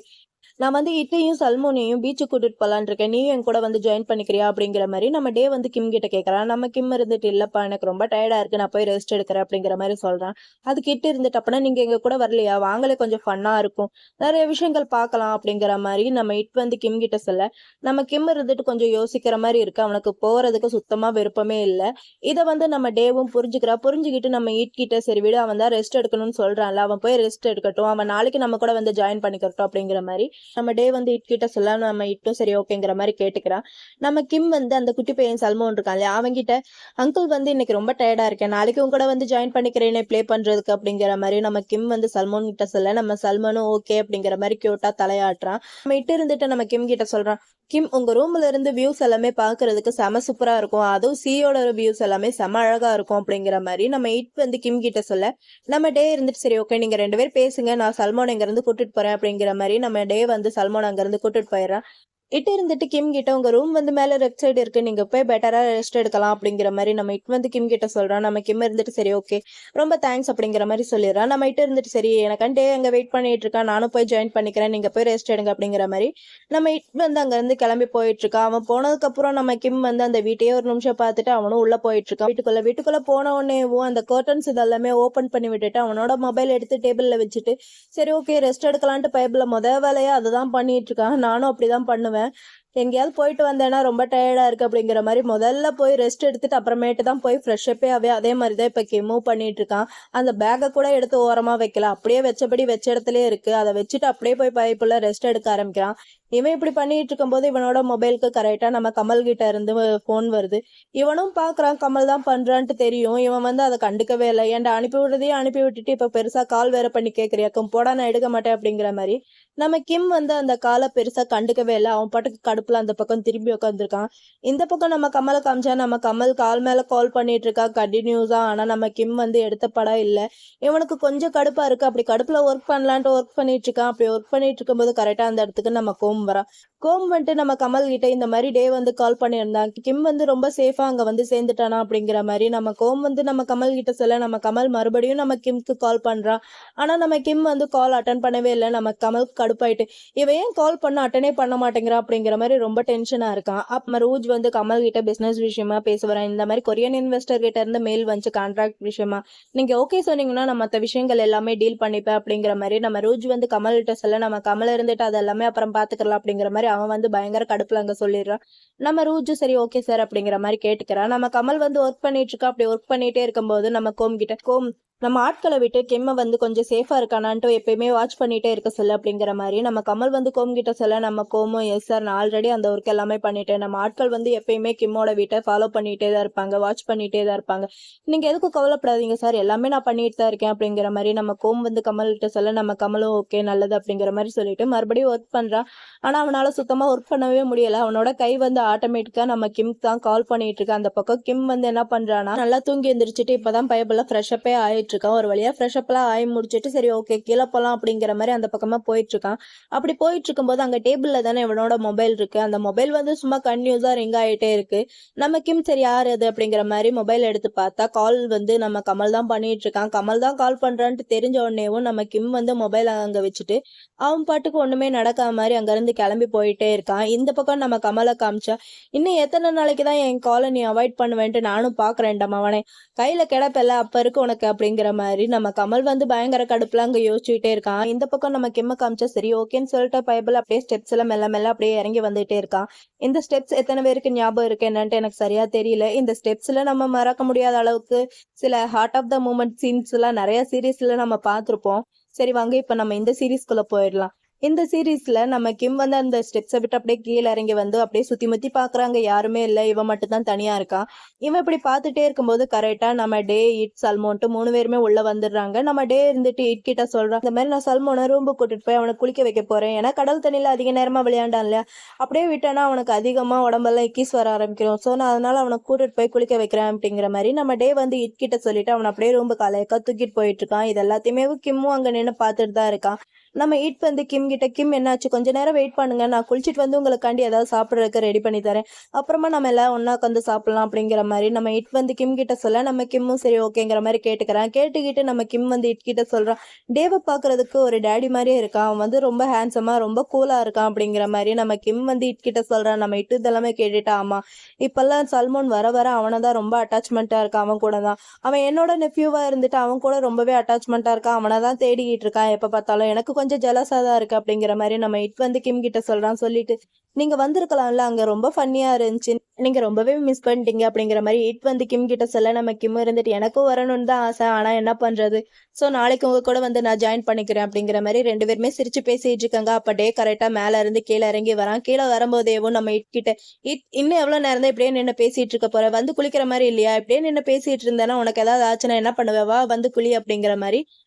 நான் வந்து இட்டையும் சல்மோனையும் பீச்சுக்கு கூட்டிட்டு போலான் இருக்கேன், நீயும் என் கூட வந்து ஜாயின் பண்ணிக்கிறியா அப்படிங்கிற மாதிரி நம்ம டே வந்து கிம் கிட்ட கேட்கறான். நம்ம கிம் இருந்துட்டு இல்லப்பா எனக்கு ரொம்ப டயர்டா இருக்கு, நான் போய் ரெஸ்ட் எடுக்கிறேன் அப்படிங்கிற மாதிரி சொல்றான். அது கிட்ட இருந்துட்டு அப்பனா நீங்க எங்க கூட வரலையா, வாங்கலே கொஞ்சம் ஃபன்னா இருக்கும், நிறைய விஷயங்கள் பார்க்கலாம் அப்படிங்கிற மாதிரி நம்ம இட் வந்து கிம் கிட்ட சொல்ல, நம்ம கிம் இருந்துட்டு கொஞ்சம் யோசிக்கிற மாதிரி இருக்கு, அவனுக்கு போறதுக்கு சுத்தமா விருப்பமே இல்லை. இதை வந்து நம்ம டேவும் புரிஞ்சுக்கிட்டு நம்ம இட் கிட்ட சரி விடு, அவன் தான் ரெஸ்ட் எடுக்கணும்னு சொல்றான்ல, அவன் போய் ரெஸ்ட் எடுக்கட்டும், அவன் நாளைக்கு நம்ம கூட வந்து ஜாயின் பண்ணிக்கட்டும் அப்படிங்கிற மாதிரி நம்ம டே வந்து இட் கிட்ட சொல்ல, நம்ம இட்டும் சரி ஓகேங்கிற மாதிரி கேட்டுக்கிறான். நம்ம கிம் வந்து அந்த குட்டி பையன் சல்மோன் இருக்கான் இல்லையா, அவங்கிட்ட அங்கிள் வந்து இன்னைக்கு ரொம்ப டயர்டா இருக்கேன், நாளைக்கு உங்க கூட வந்து ஜாயின் பண்ணிக்கிறேன்னு ப்ளே பண்றதுக்கு அப்படிங்கிற மாதிரி நம்ம கிம் வந்து சல்மோன் கிட்ட சொல்ல, நம்ம சல்மோனும் ஓகே அப்படிங்கிற மாதிரி கியூட்டா தலையாட்டுறான். நம்ம இட்டு இருந்துட்டு நம்ம கிம் கிட்ட சொல்றான், கிம் உங்க ரூம்ல இருந்து வியூஸ் எல்லாமே பாக்குறதுக்கு செம சூப்பரா இருக்கும், அதுவும் சியோட வியூஸ் எல்லாமே செம அழகா இருக்கும் அப்படிங்கிற மாதிரி நம்ம இட் வந்து கிம் கிட்ட சொல்ல, நம்ம டே இருந்துட்டு சரி ஓகே நீங்க ரெண்டு பேரும் பேசுங்க, நான் சல்மோன் இங்க இருந்து கூட்டிட்டு போறேன் அப்படிங்கிற மாதிரி நம்ம டே வந்து சல்மோன் அங்க இருந்து கூட்டிட்டு போயிடுறான். இட்டு இருந்துட்டு கிம் கிட்ட உங்க ரூம் வந்து மேல லெஃப்ட் சைடு இருக்கு, நீங்க போய் பெட்டரா ரெஸ்ட் எடுக்கலாம் அப்படிங்கிற மாதிரி நம்ம இட் வந்து கிம் கிட்ட சொல்றான். நம்ம கிம் இருந்துட்டு சரி ஓகே ரொம்ப தேங்க்ஸ் அப்படிங்கிற மாதிரி சொல்லிடுறான். நம்ம இட்டு இருந்துட்டு சரி எனக்காண்டே அங்க வெயிட் பண்ணிட்டு இருக்கான், நானும் போய் ஜாயின் பண்ணிக்கிறேன், நீங்க போய் ரெஸ்ட் எடுங்க அப்படிங்கிற மாதிரி நம்ம இட் வந்து அங்க இருந்து கிளம்பி போயிட்டு இருக்கான். அவன் போனதுக்கு அப்புறம் நம்ம கிம் வந்து அந்த வீட்டையே ஒரு நிமிஷம் பார்த்துட்டு அவனும் உள்ள போயிட்டு இருக்கான். வீட்டுக்குள்ள போன உடனேவும் அந்த கர்டன்ஸ் இதெல்லாமே ஓபன் பண்ணி விட்டுட்டு அவனோட மொபைல் எடுத்து டேபிள்ல வச்சுட்டு சரி ஓகே ரெஸ்ட் எடுக்கலான்ட்டு பைப்ல வேலையா அதுதான் பண்ணிட்டு இருக்கான். நானும் அப்படிதான் பண்ணுவேன். எங்கேயாவது போயிட்டு வந்தேன்னா ரொம்ப டயர்டா இருக்கு அப்படிங்கிற மாதிரி முதல்ல போய் ரெஸ்ட் எடுத்துட்டு அப்புறமேட்டு தான் போய் ஃப்ரெஷ்ஷப்பே அதே மாதிரி தான் இப்போ மூவ் பண்ணிட்டு இருக்கான். அந்த பேக்கை கூட எடுத்து ஓரமா வைக்கல, அப்படியே வச்சபடி வச்ச இடத்துலயே இருக்கு. அதை வச்சுட்டு அப்படியே போய் பைப்புல ரெஸ்ட் எடுக்க ஆரம்பிக்கிறான். இவன் இப்படி பண்ணிட்டு இருக்கும்போது இவனோட மொபைலுக்கு கரெக்டா நம்ம கமல் கிட்ட இருந்து போன் வருது. இவனும் பாக்குறான் கமல் தான் பண்றான்ட்டு தெரியும். இவன் வந்து அதை கண்டுக்கவே இல்லை. ஏன்டா அனுப்பி விடுறதையும் அனுப்பி விட்டுட்டு இப்ப பெருசா கால் வேற பண்ணி கேட்கறியாக்கும், போடா நான் எடுக்க மாட்டேன் அப்படிங்கிற மாதிரி நம்ம கிம் வந்து அந்த காலை பெருசா கண்டுக்கவே இல்லை. அவன் பாட்டுக்கு கடுப்புல அந்த பக்கம் திரும்பி உட்காந்துருக்கான். இந்த பக்கம் நம்ம கமலை காமிச்சா நம்ம கமல் கால் மேல கால் பண்ணிட்டு இருக்கா கண்டினியூஸா. ஆனா நம்ம கிம் வந்து எடுத்த படம் இல்லை. இவனுக்கு கொஞ்சம் கடுப்பா இருக்கு. அப்படி கடுப்புல ஒர்க் பண்ணலான்ட்டு ஒர்க் பண்ணிட்டு இருக்கான். அப்படி ஒர்க் பண்ணிட்டு இருக்கும்போது கரெக்டா அந்த இடத்துக்கு நம்ம கோம் வரா. கோம் வந்துட்டு நம்ம கமல் கிட்ட இந்த மாதிரி டே வந்து கால் பண்ணியிருந்தான், கிம் வந்து ரொம்ப சேஃபா அங்க வந்து சேர்ந்துட்டானா அப்படிங்கிற மாதிரி நம்ம கோம் வந்து நம்ம கமல் கிட்ட சொல்ல நம்ம கமல் மறுபடியும் நம்ம கிம்க்கு கால் பண்றான். ஆனா நம்ம கிம் வந்து கால் அட்டன் பண்ணவே இல்லை. நம்ம கமல் கடுப்பாயிட்டு இவன் ஏன் கால் பண்ண அட்டனே பண்ண மாட்டேங்கிறா அப்படிங்கிற மாதிரி ரொம்ப டென்ஷனா இருக்கான். அப்ப ரூஜ் வந்து கமல் கிட்ட பிசினஸ் விஷயமா பேச வரேன். இந்த மாதிரி கொரியன் இன்வெஸ்டர் கிட்ட இருந்து மெயில் வந்து கான்ட்ராக்ட் விஷயமா நீங்க ஓகே சொன்னீங்கன்னா நான் மற்ற விஷயங்கள் எல்லாமே டீல் பண்ணிப்பேன் அப்படிங்கிற மாதிரி நம்ம ரூஜ் வந்து கமல் கிட்ட சொல்ல நம்ம கமல் இருந்துட்டு அது எல்லாமே அப்புறம் பாத்துக்கலாம் அப்படிங்கிற மாதிரி அவன் வந்து பயங்கர கடுப்புல அங்க சொல்லிடுறான். நம்ம ரூஜு சரி ஓகே சார் அப்படிங்கிற மாதிரி கேட்டுக்கிறான். நம்ம கமல் வந்து ஒர்க் பண்ணிட்டு இருக்கா. அப்படி ஒர்க் பண்ணிட்டே இருக்கும்போது நம்ம கோம் கிட்ட கோம் நம்ம ஆட்களை விட்டு கிம்ம வந்து கொஞ்சம் சேஃபா இருக்கானான்ட்டு எப்பயுமே வாட்ச் பண்ணிட்டே இருக்க சொல்ல அப்படிங்கிற மாதிரி நம்ம கமல் வந்து கோம் கிட்ட சொல்ல நம்ம கோமும் எஸ் சார் நான் ஆல்ரெடி அந்த ஒர்க் எல்லாமே பண்ணிட்டேன், நம்ம ஆட்கள் வந்து எப்பயுமே கிம்மோட வீட்டை ஃபாலோ பண்ணிட்டே தான் இருப்பாங்க, வாட்ச் பண்ணிட்டே தான் இருப்பாங்க, நீங்க எதுக்கும் கவலைப்படாதீங்க சார் எல்லாமே நான் பண்ணிட்டு தான் இருக்கேன் அப்படிங்கிற மாதிரி நம்ம கோம் வந்து கமல் கிட்ட சொல்ல நம்ம கமலும் ஓகே நல்லது அப்படிங்கிற மாதிரி சொல்லிட்டு மறுபடியும் ஒர்க் பண்றான். ஆனா அவனால சுத்தமா ஒர்க் பண்ணவே முடியல. அவனோட கை வந்து ஆட்டோமேட்டிக்கா நம்ம கிம் தான் கால் பண்ணிட்டு இருக்க. அந்த பக்கம் கிம் வந்து என்ன பண்றானா நல்லா தூங்கி எந்திரிச்சிட்டு இப்பதான் பைபிள்ல ஃப்ரெஷ்ஷப்பே ஆயிட்டு இருக்கான். ஒரு வழியா ஃப்ரெஷ்அப்லாம் ஆகி முடிச்சிட்டு சரி ஓகே கீழே போலாம் அப்படிங்கிற மாதிரி அந்த பக்கமா போயிட்டு இருக்கான். அப்படி போயிட்டு இருக்கும்போது அங்க டேபிள்ல தானே இவனோட மொபைல் இருக்கு. அந்த மொபைல் வந்து சும்மா கன்யூஸா ரிங் ஆயிட்டே இருக்கு. நம்ம கிம் சரி யார் அது அப்படிங்கிற மாதிரி மொபைல் எடுத்து பார்த்தா கால் வந்து நம்ம கமல் தான் பண்ணிட்டு இருக்கான். கமல் தான் கால் பண்றான்ட்டு தெரிஞ்ச உடனேவும் நம்ம கிம் வந்து மொபைல் அங்க வச்சுட்டு அவன் பாட்டுக்கு ஒண்ணுமே நடக்காம மாதிரி அங்க இருந்து கிளம்பி போயிட்டே இருக்கான். இந்த பக்கம் நம்ம கமலை காமிச்சா இன்னும் எத்தனை நாளைக்கு தான் என் காலை நீ அவாய்ட் பண்ணுவேன்ட்டு நானும் பாக்குறேன்டா அவனே, கையில கிடப்பல அப்ப இருக்கு உனக்கு அப்படிங்கிற மாதிரி நம்ம கமல் வந்து பயங்கர கடுப்புல அங்க யோசிச்சுட்டே இருக்கான். இந்த பக்கம் நம்ம கிம்ம காமிச்சா சரி ஓகேன்னு சொல்லிட்டு பைபிள் அப்படியே ஸ்டெப்ஸ் எல்லாம் மெல்ல மெல்ல அப்படியே இறங்கி வந்துட்டே இருக்கான். இந்த ஸ்டெப்ஸ் எத்தனை பேருக்கு ஞாபகம் இருக்கு என்னன்ட்டு எனக்கு சரியா தெரியல. இந்த ஸ்டெப்ஸ்ல நம்ம மறக்க முடியாத அளவுக்கு சில heart of the moment scenes எல்லாம் நிறைய சீரீஸ்ல நம்ம பார்த்திருப்போம். சரி வாங்க இப்ப நம்ம இந்த சீரீஸ்குள்ள போயிடலாம். இந்த சீரீஸ்ல நம்ம கிம் வந்து அந்த ஸ்டெப்ஸை விட்டு அப்படியே கீழே இறங்கி வந்து அப்படியே சுத்தி முத்தி பாக்குறாங்க, யாருமே இல்லை, இவன் மட்டும் தான் தனியா இருக்கான். இவன் இப்படி பார்த்துட்டே இருக்கும்போது கரெக்டா நம்ம டே இட் சல்மோன்ட்டு 3 பேருமே உள்ள வந்துடுறாங்க. நம்ம டே இருந்துட்டு இட் கிட்ட சொல்றான் இந்த மாதிரி நான் சல்மோனை ரூம்பு கூட்டிட்டு போய் அவனை குளிக்க வைக்க போறேன், ஏன்னா கடல் தண்ணியில அதிக நேரமா விளையாண்டான் இல்லையா, அப்படியே விட்டேன்னா அவனுக்கு அதிகமா உடம்பெல்லாம் இக்கீஸ் வர ஆரம்பிக்கும், ஸோ நான் அதனால அவனை கூட்டிட்டு போய் குளிக்க வைக்கிறேன் அப்படிங்கிற மாதிரி நம்ம டே வந்து இட் கிட்ட சொல்லிட்டு அவனை அப்படியே ரூம்பு காலையக்கா தூக்கிட்டு போயிட்டு இருக்கான். இது எல்லாத்தையுமே கிம்மும் அங்க நின்று பார்த்துட்டு தான் இருக்கான். நம்ம இட் வந்து கிம் கிட்ட கிம் என்னாச்சு கொஞ்ச நேரம் வெயிட் பண்ணுங்க, நான் குளிச்சுட்டு வந்து உங்களுக்காண்டி ஏதாவது சாப்பிட்றதுக்கு ரெடி பண்ணி தரேன், அப்புறமா நம்ம எல்லாம் ஒன்னா உட்காந்து சாப்பிடலாம் அப்படிங்கிற மாதிரி நம்ம இட் வந்து கிம் கிட்ட சொல்ல நம்ம கிம்மும் சரி ஓகேங்கிற மாதிரி கேட்டுக்கிறான். கேட்டுக்கிட்டு நம்ம கிம் வந்து இட் கிட்ட சொல்றான் டேவை பாக்குறதுக்கு ஒரு டேடி மாதிரியே இருக்கான், அவன் வந்து ரொம்ப ஹேண்ட்ஸமா ரொம்ப கூலா இருக்கான் அப்படிங்கிற மாதிரி நம்ம கிம் வந்து இட் கிட்ட சொல்றான். நம்ம இட்டு இதெல்லாமே கேட்டுட்டா ஆமா இப்பெல்லாம் சல்மோன் வர வர அவனை தான் ரொம்ப அட்டாச்மெண்டா இருக்கான், அவன் கூட தான், அவன் என்னோட நெஃப்யூவா இருந்துட்டு அவன் கூட ரொம்பவே அட்டாச்மெண்டா இருக்கான், அவனை தான் தேடிக்கிட்டு இருக்கான் எப்ப பார்த்தாலும், எனக்கு கொஞ்சம் ஜெலஸா தான் இருக்கு அப்படிங்கிற மாதிரி நம்ம இட் வந்து கிம் கிட்ட சொல்றான். சொல்லிட்டு நீங்க வந்திருக்கலாம்ல, அங்க ரொம்ப ஃபன்னியா இருந்துச்சு, நீங்க ரொம்பவே மிஸ் பண்ணிட்டீங்க அப்படிங்கிற மாதிரி இட் வந்து கிம் கிட்ட சொல்ல நம்ம கிம் இருந்துட்டு எனக்கும் வரணும்னு தான் ஆசை, ஆனா என்ன பண்றது, சோ நாளைக்கு உங்க கூட வந்து நான் ஜாயின் பண்ணிக்கிறேன் அப்படிங்கிற மாதிரி 2 பேருமே சிரிச்சு பேசிட்டு இருக்காங்க. அப்ப டே கரெக்டா மேல இருந்து கீழே இறங்கி வரான். கீழே வரும்போதேவும் நம்ம இட் கிட்ட இட் இன்னும் எவ்வளவு நேரம் தான் இப்படியே நின்று பேசிட்டு இருக்க போற, வந்து குளிக்கிற மாதிரி இல்லையா, இப்படியே நின்று பேசிட்டு இருந்தேன்னா உனக்கு ஏதாவது ஆச்சுன்னா என்ன பண்ணுவா, வந்து குளி அப்படிங்கிற மாதிரி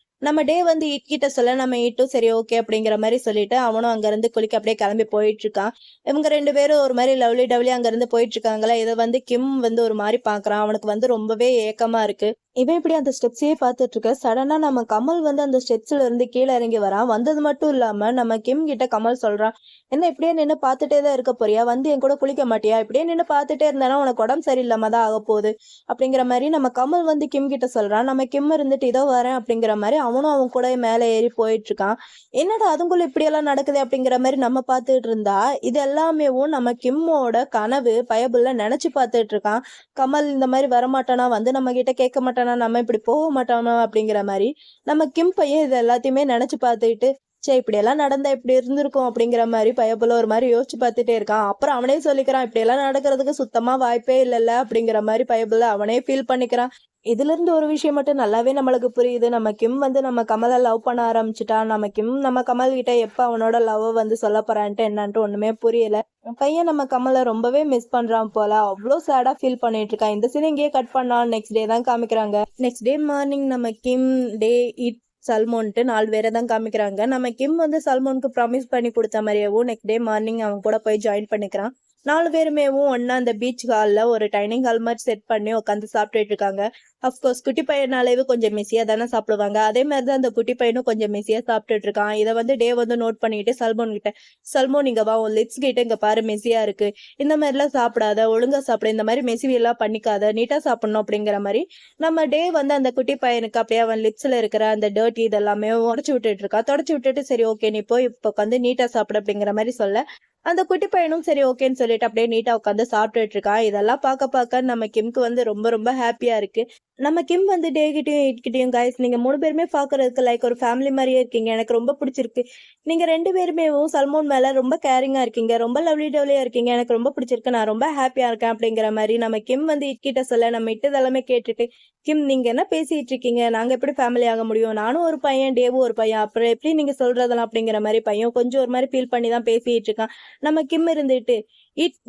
நம்ம டே வந்து இட் கிட்ட சொல்ல நம்ம இட்டும் சரி ஓகே அப்படிங்கிற மாதிரி சொல்லிட்டு அவனும் அங்க இருந்து குளிக்க அப்படியே கிளம்பி போயிட்டு இருக்கான். இவங்க 2 பேரும் ஒரு மாதிரி லவ்லி டவ்லி அங்க இருந்து போயிட்டு இருக்காங்களா. இதை வந்து கிம் வந்து ஒரு மாதிரி பாக்குறான். அவனுக்கு வந்து ரொம்பவே ஏக்கமா இருக்கு. இவன் இப்படி அந்த ஸ்டெப்ஸையே பார்த்துட்டு இருக்க சடனா நம்ம கமல் வந்து அந்த ஸ்டெப்ஸ்ல இருந்து கீழே இறங்கி வரான். வந்தது மட்டும் இல்லாம நம்ம கிம் கிட்ட கமல் சொல்றான், என்ன இப்படியே நின்று பார்த்துட்டே தான் இருக்க போறியா, வந்து என் கூட குளிக்க மாட்டியா, இப்படியே நின்று பார்த்துட்டே இருந்தானா உனக்கு உடம்பு சரியில்லாம தான் ஆக போகுது அப்படிங்கிற மாதிரி நம்ம கமல் வந்து கிம் கிட்ட சொல்றான். நம்ம கிம் இருந்துட்டு இதோ வரேன் அப்படிங்கிற மாதிரி அவனும் அவன் கூட மேலே ஏறி போயிட்டு இருக்கான். என்னடா அதுக்குள்ள இப்படி எல்லாம் நடக்குது அப்படிங்கிற மாதிரி நம்ம பார்த்துட்டு இருந்தா இது எல்லாமேவும் நம்ம கிம்மோட கனவு பயபுள்ள நினைச்சு பார்த்துட்டு இருக்கான். கமல் இந்த மாதிரி வரமாட்டானா, வந்து நம்ம கிட்ட கேட்க மாட்டானா, நம்ம இப்படி போக மாட்டானா அப்படிங்கிற மாதிரி நம்ம கிம் பையன் இது எல்லாத்தையுமே நினைச்சு பார்த்துட்டு சரி இப்படி எல்லாம் நடந்தா இப்படி இருந்திருக்கும் அப்படிங்கிற மாதிரி பயப்புல ஒரு மாதிரி யோசிச்சு பார்த்துட்டே இருக்கான். அப்புறம் அவனே சொல்லிக்கிறான், இப்படி எல்லாம் நடக்கிறதுக்கு சுத்தமா வாய்ப்பே இல்லைல்ல அப்படிங்கிற மாதிரி பயப்புல அவனே ஃபீல் பண்ணிக்கிறான். இதுல இருந்து ஒரு விஷயம் மட்டும் நல்லாவே நம்மளுக்கு புரியுது. நம்ம கிம் வந்து நம்ம கமலை லவ் பண்ண ஆரம்பிச்சுட்டான். நம்ம கிம் நம்ம கமல் கிட்ட எப்ப அவனோட லவ் வந்து சொல்ல போறான்ட்டு என்னன்ட்டு ஒண்ணுமே புரியல. பையன் நம்ம கமலை ரொம்பவே மிஸ் பண்றான் போல. அவ்வளோ சேடா ஃபீல் பண்ணிட்டு இருக்கான். இந்த சீன் இங்கேயே கட் பண்ணான். நெக்ஸ்ட் டே தான் காமிக்கிறாங்க. நெக்ஸ்ட் டே மார்னிங் நம்ம கிம் டே இட் சல்மோன்ட்டு 4 பேரை தான் காமிக்கிறாங்க. நம்ம கிம் வந்து சல்மோனுக்கு ப்ராமிஸ் பண்ணி கொடுத்த மாதிரியேவும் நெக்ஸ்ட் டே மார்னிங் அவன் கூட போய் ஜாயின் பண்ணிக்கிறான். 4 பேருமேவும் ஒன்னா அந்த பீச் ஹால்ல ஒரு டைனிங் ஹால் மாதிரி செட் பண்ணி உட்காந்து சாப்பிட்டுட்டு இருக்காங்க. அஃப்கோர்ஸ் குட்டி பையனாலேயே கொஞ்சம் மெஸ்ஸியா தானே சாப்பிடுவாங்க. அதே மாதிரி தான் அந்த குட்டி பையனும் கொஞ்சம் மெஸ்ஸியா சாப்பிட்டுட்டு இருக்கான். இதை வந்து டே வந்து நோட் பண்ணிட்டு சல்மோன் கிட்ட, சல்மோன் இங்க வா, உன் லிப்ஸ் கிட்ட இங்க பாரு மெஸ்ஸியா இருக்கு, இந்த மாதிரிலாம் சாப்பிடாத, ஒழுங்கா சாப்பிட, இந்த மாதிரி மெஸ்ஸி எல்லாம் பண்ணிக்காத, நீட்டா சாப்பிடணும் அப்படிங்கிற மாதிரி நம்ம டே வந்து அந்த குட்டி பையனுக்கு அப்படியே அவன் லிப்ஸ்ல இருக்கிற அந்த டர்ட் இதெல்லாமே உடச்சு விட்டுட்டு இருக்கா. தொடச்சு விட்டுட்டு சரி ஓகே நீ போய் இப்போ வந்து நீட்டா சாப்பிடு அப்படிங்கிற மாதிரி சொல்ல அந்த குட்டி பையனும் சரி ஓகேன்னு சொல்லிட்டு அப்படியே நீட்டா உட்காந்து சாப்பிட்டுட்டு இருக்கான். இதெல்லாம் பார்க்க நம்ம கிம்க்கு வந்து ரொம்ப ரொம்ப ஹாப்பியா இருக்கு. நம்ம கிம் வந்து டே கிட்டயும் இட் கிட்டயும் கைஸ் நீங்க 3 பேருமே பாக்குறதுக்கு லைக் ஒரு ஃபேமிலி மாதிரியே இருக்கீங்க, எனக்கு ரொம்ப பிடிச்சிருக்கு. நீங்க 2 பேருமே சல்மோன் மேல ரொம்ப கேரிங்கா இருக்கீங்க, ரொம்ப லவ்லி டவ்லியா இருக்கீங்க, எனக்கு ரொம்ப பிடிச்சிருக்கு, நான் ரொம்ப ஹாப்பியா இருக்கேன் அப்படிங்கிற மாதிரி நம்ம கிம் வந்து இட் கிட்ட சொல்ல நம்ம இட்டதெல்லாமே கேட்டுட்டு கிம் நீங்க என்ன பேசிட்டு இருக்கீங்க, நாங்க எப்படி ஃபேமிலி ஆக முடியும், நானும் ஒரு பையன் டேவும் ஒரு பையன், அப்புறம் எப்படி நீங்க சொல்றதெல்லாம் அப்படிங்கிற மாதிரி பையன் கொஞ்சம் ஒரு மாதிரி ஃபீல் பண்ணி தான் பேசிட்டு இருக்கான். நம்ம கிம் இருந்துட்டு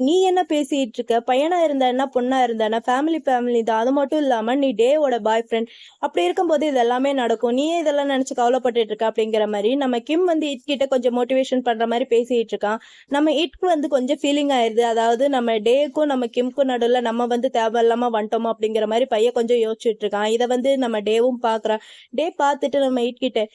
நீ என்ன பேசிட்டு இருக்க, பையனா இருந்தா என்ன பொண்ணா இருந்தா என்ன, ஃபேமிலி தான், அது மட்டும் இல்லாம நீ டேவோட பாய் ஃப்ரெண்ட், அப்படி இருக்கும்போது இது எல்லாமே நடக்கும், நீயே இதெல்லாம் நினைச்சு கவலைப்பட்டுட்டு இருக்க அப்படிங்கிற மாதிரி நம்ம கிம் வந்து இட் கிட்ட கொஞ்சம் மோட்டிவேஷன் பண்ற மாதிரி பேசிட்டு இருக்கான். நம்ம இட்க்கு வந்து கொஞ்சம் ஃபீலிங் ஆயிருது. அதாவது நம்ம டேக்கும் நம்ம கிம்க்கும் நடுவில் நம்ம வந்து தேவையில்லாம வந்துட்டோமோ அப்படிங்கிற மாதிரி பையன் கொஞ்சம் யோசிச்சுட்டு இருக்கான். இதை வந்து நம்ம டேவும் பாக்குறான். டே பார்த்துட்டு நம்ம இட் கிட்ட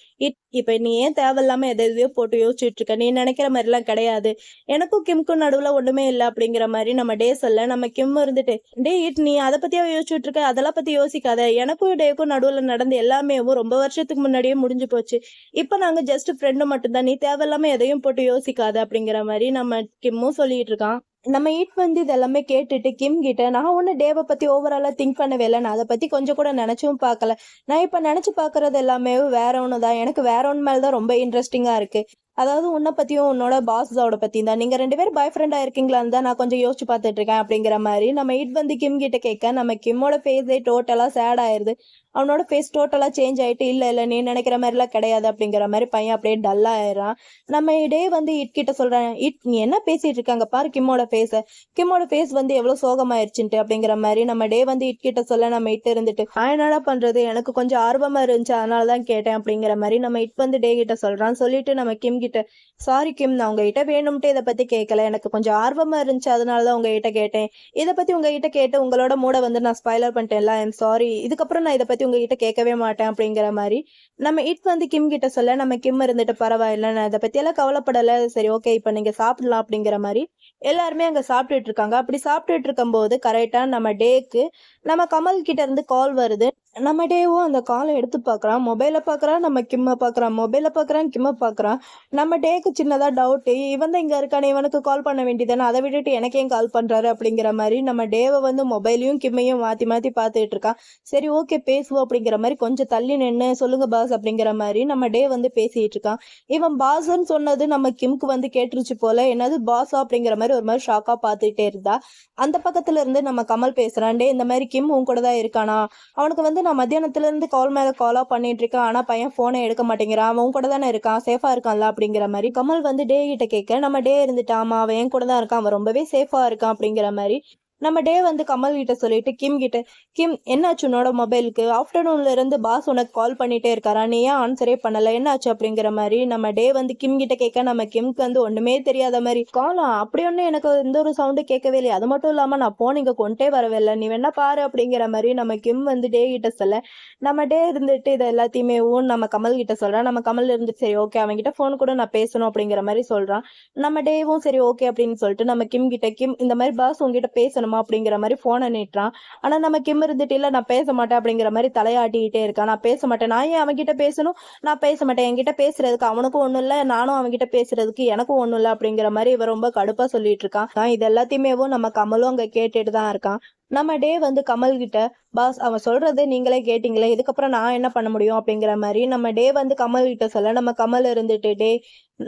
இப்ப நீ ஏன் தேவையில்லாம எதையோ போட்டு யோசிச்சுட்டு இருக்க, நீ நினைக்கிற மாதிரி எல்லாம் கிடையாது, எனக்கும் கிம்க்கும் நடுவுல ஒண்ணுமே இல்லை அப்படிங்கிற மாதிரி நம்ம டே சொல்ல நம்ம கிம் இருந்துட்டு டே இட் நீ அதை பத்தியா யோசிச்சுட்டு இருக்க, அதெல்லாம் பத்தி யோசிக்காத, எனக்கும் டேக்கும் நடுவுல நடந்த எல்லாமே ரொம்ப வருஷத்துக்கு முன்னாடியே முடிஞ்சு போச்சு, இப்ப நாங்க ஜஸ்ட் ஃப்ரெண்டு மட்டும்தான், நீ தேவையில்லாம எதையும் போட்டு யோசிக்காத அப்படிங்கிற மாதிரி நம்ம கிம்மும் சொல்லிட்டு இருக்கான். நம்ம ஈட் வந்து இதெல்லாமே கேட்டுட்டு கிம் கிட்ட நான் ஒண்ணு டேவை பத்தி ஓவராலா திங்க் பண்ணவே இல்லை, நான் அதை பத்தி கொஞ்சம் கூட நினைச்சும் பார்க்கல, நான் இப்ப நினைச்சு பாக்குறது எல்லாமே வேற ஒண்ணுதான், எனக்கு வேற ஒன்று மேலதான் ரொம்ப இன்ட்ரெஸ்டிங்கா இருக்கு, அதாவது உன்னை பத்தியும் உன்னோட பாஸோட பத்தியும் தான், நீங்க 2 பேரும் பாய் ஃப்ரெண்டா இருக்கீங்களான்னு தான் நான் கொஞ்சம் யோசிச்சு பார்த்துட்டு இருக்கேன் அப்படிங்கிற மாதிரி நம்ம இட் வந்து கிம் கிட்ட கேட்க நம்ம கிம்மோட ஃபேஸே டோட்டலா சேட் ஆயிருது. அவனோட ஃபேஸ் டோட்டலா சேஞ்ச் ஆயிட்டு இல்ல நீ நினைக்கிற மாதிரி எல்லாம் கிடையாது அப்படிங்கிற மாதிரி பையன் அப்படியே டல்லா ஆயிடுறான். நம்ம டே வந்து இட் கிட்ட சொல்றேன், நீ என்ன பேசிட்டு இருக்காங்க பாரு கிம்மோட ஃபேஸ் வந்து எவ்வளவு சோகமாயிருச்சுட்டு அப்படிங்கிற மாதிரி நம்ம டே வந்து இட் கிட்ட சொல்ல நம்ம இட் இருந்துட்டு நான் என்னடா பண்றது, எனக்கு கொஞ்சம் ஆர்வமா இருந்துச்சு அதனாலதான் கேட்டேன் அப்படிங்கிற மாதிரி நம்ம இட் வந்து டே கிட்ட சொல்றான். சொல்லிட்டு நம்ம கிம் கிட்ட சாரி கிம், நான் உங்ககிட்ட வேணும்ட்டு இதை பத்தி கேட்கல, எனக்கு கொஞ்சம் ஆர்வமா இருந்துச்சு அதனாலதான் உங்ககிட்ட கேட்டேன், இதை பத்தி உங்ககிட்ட கேட்டு உங்களோட மூட வந்து நான் ஸ்பாய்லர் பண்ணிட்டேன்ல, ஐம் சாரி, இதுக்கப்புறம் நான் இதை பத்தி உங்ககிட்ட கேட்கவே மாட்டேன் அப்படிங்கிற மாதிரி நம்ம இட் வந்து கிம் கிட்ட சொல்ல நம்ம கிம் இருந்துட்டு பரவாயில்ல நான் இதை பத்தி எல்லாம் கவலைப்படல, சரி ஓகே இப்ப நீங்க சாப்பிடலாம் அப்படிங்கிற மாதிரி எல்லாருமே அங்க சாப்பிட்டுட்டு இருக்காங்க. அப்படி சாப்பிட்டுட்டு இருக்கும் போது கரெக்டா நம்ம டேக்கு நம்ம கமல் கிட்ட இருந்து கால் வருது. நம்ம டேவும் அந்த காலை எடுத்து பாக்குறான், மொபைல பாக்குறான், நம்ம கிம்ம பாக்குறான், மொபைல பாக்குறான், கிம்ம பாக்குறான். நம்ம டேக்கு சின்னதா டவுட், இவன் தான் இங்க இருக்கானே, இவனுக்கு கால் பண்ண வேண்டியதானே, அதை விட்டுட்டு எனக்கு ஏன் கால் பண்றாரு அப்படிங்கிற மாதிரி நம்ம டேவை வந்து மொபைலையும் கிம்மையும் மாத்தி மாத்தி பாத்துட்டு இருக்கான். சரி ஓகே பேசுவோம் அப்படிங்கிற மாதிரி கொஞ்சம் தள்ளி நின்று சொல்லுங்க பாஸ் அப்படிங்கிற மாதிரி நம்ம டே வந்து பேசிட்டு இருக்கான். இவன் பாஸ்ன்னு சொன்னது நம்ம கிம்க்கு வந்து கேட்டுருச்சு போல, என்னது பாஸா அப்படிங்கிற மாதிரி ஒரு மாதிரி ஷாக்கா பாத்துக்கிட்டே இருந்தா. அந்த பக்கத்துல இருந்து நம்ம கமல் பேசுறான், டே இந்த மாதிரி கிம் உன் கூட தான் இருக்கானா, அவனுக்கு வந்து நான் மத்தியானத்துல இருந்து கால் மேல காலா பண்ணிட்டு இருக்கேன், ஆனா பையன் போனை எடுக்க மாட்டேங்கிறான், அவன் கூட தானே இருக்கான், சேஃபா இருக்கான்ல அப்படிங்கிற மாதிரி கமல் வந்து டே கிட்ட கேட்க நம்ம டே இருந்துட்டு ஆமா அவன் என் கூட தான் இருக்கான், அவன் ரொம்பவே சேஃபா இருக்கான் அப்படிங்கிற மாதிரி நம்ம டே வந்து கமல் கிட்ட சொல்லிட்டு கிம் கிட்ட, கிம் என்னாச்சு உன்னோட மொபைலுக்கு, ஆஃப்டர்நூன்ல இருந்து பாஸ் உனக்கு கால் பண்ணிட்டே இருக்காரா, நீ ஏன் ஆன்சரே பண்ணல, என்னாச்சு அப்படிங்கிற மாதிரி நம்ம டே வந்து கிம் கிட்ட கேட்க, நம்ம கிம்க்கு வந்து ஒண்ணுமே தெரியாத மாதிரி, காலா அப்படி ஒண்ணு எனக்கு எந்த ஒரு சவுண்டு கேட்கவே இல்லையா, அது மட்டும் இல்லாம நான் போன் இங்க கொண்டே வரவே இல்லை, நீ வேணா பாரு அப்படிங்கிற மாதிரி நம்ம கிம் வந்து டே கிட்ட சொல்ல, நம்ம டே இருந்துட்டு இது எல்லாத்தையுமே நம்ம கமல் கிட்ட சொல்றான். நம்ம கமல் இருந்துட்டு சரி ஓகே அவன்கிட்ட போன் கூட நான் பேசணும் அப்படிங்கிற மாதிரி சொல்றான். நம்ம டேவும் சரி ஓகே அப்படின்னு சொல்லிட்டு நம்ம கிம் கிட்ட, கிம் இந்த மாதிரி பாஸ் உங்ககிட்ட பேசணுமா அப்படிங்கிற மாதிரி போனை நீட்டுறான். ஆனா நம்ம கிம் இருந்துட்டு இல்ல நான் பேச மாட்டேன் அப்படிங்கிற மாதிரி தலையாட்டிக்கிட்டே இருக்கான். நான் பேச மாட்டேன், நான் ஏன் அவன்கிட்ட பேசணும், நான் பேச மாட்டேன், என்கிட்ட பேசுறதுக்கு அவனுக்கும் ஒண்ணும் இல்ல, நானும் அவன்கிட்ட பேசுறதுக்கு எனக்கும் ஒண்ணும் இல்ல அப்படிங்கிற மாதிரி இவன் ரொம்ப கடுப்பா சொல்லிட்டு இருக்கான். இது எல்லாத்தையுமே நம்ம கமலும் அங்க கேட்டுட்டு தான் இருக்கான். நம்ம டே வந்து கமல் கிட்ட, பாஸ் அவன் சொல்றது நீங்களே கேட்டீங்களே, இதுக்கப்புறம் நான் என்ன பண்ண முடியும் அப்படிங்கிற மாதிரி நம்ம டே வந்து கமல் கிட்ட சொல்ல, நம்ம கமல் இருந்துட்டு, டே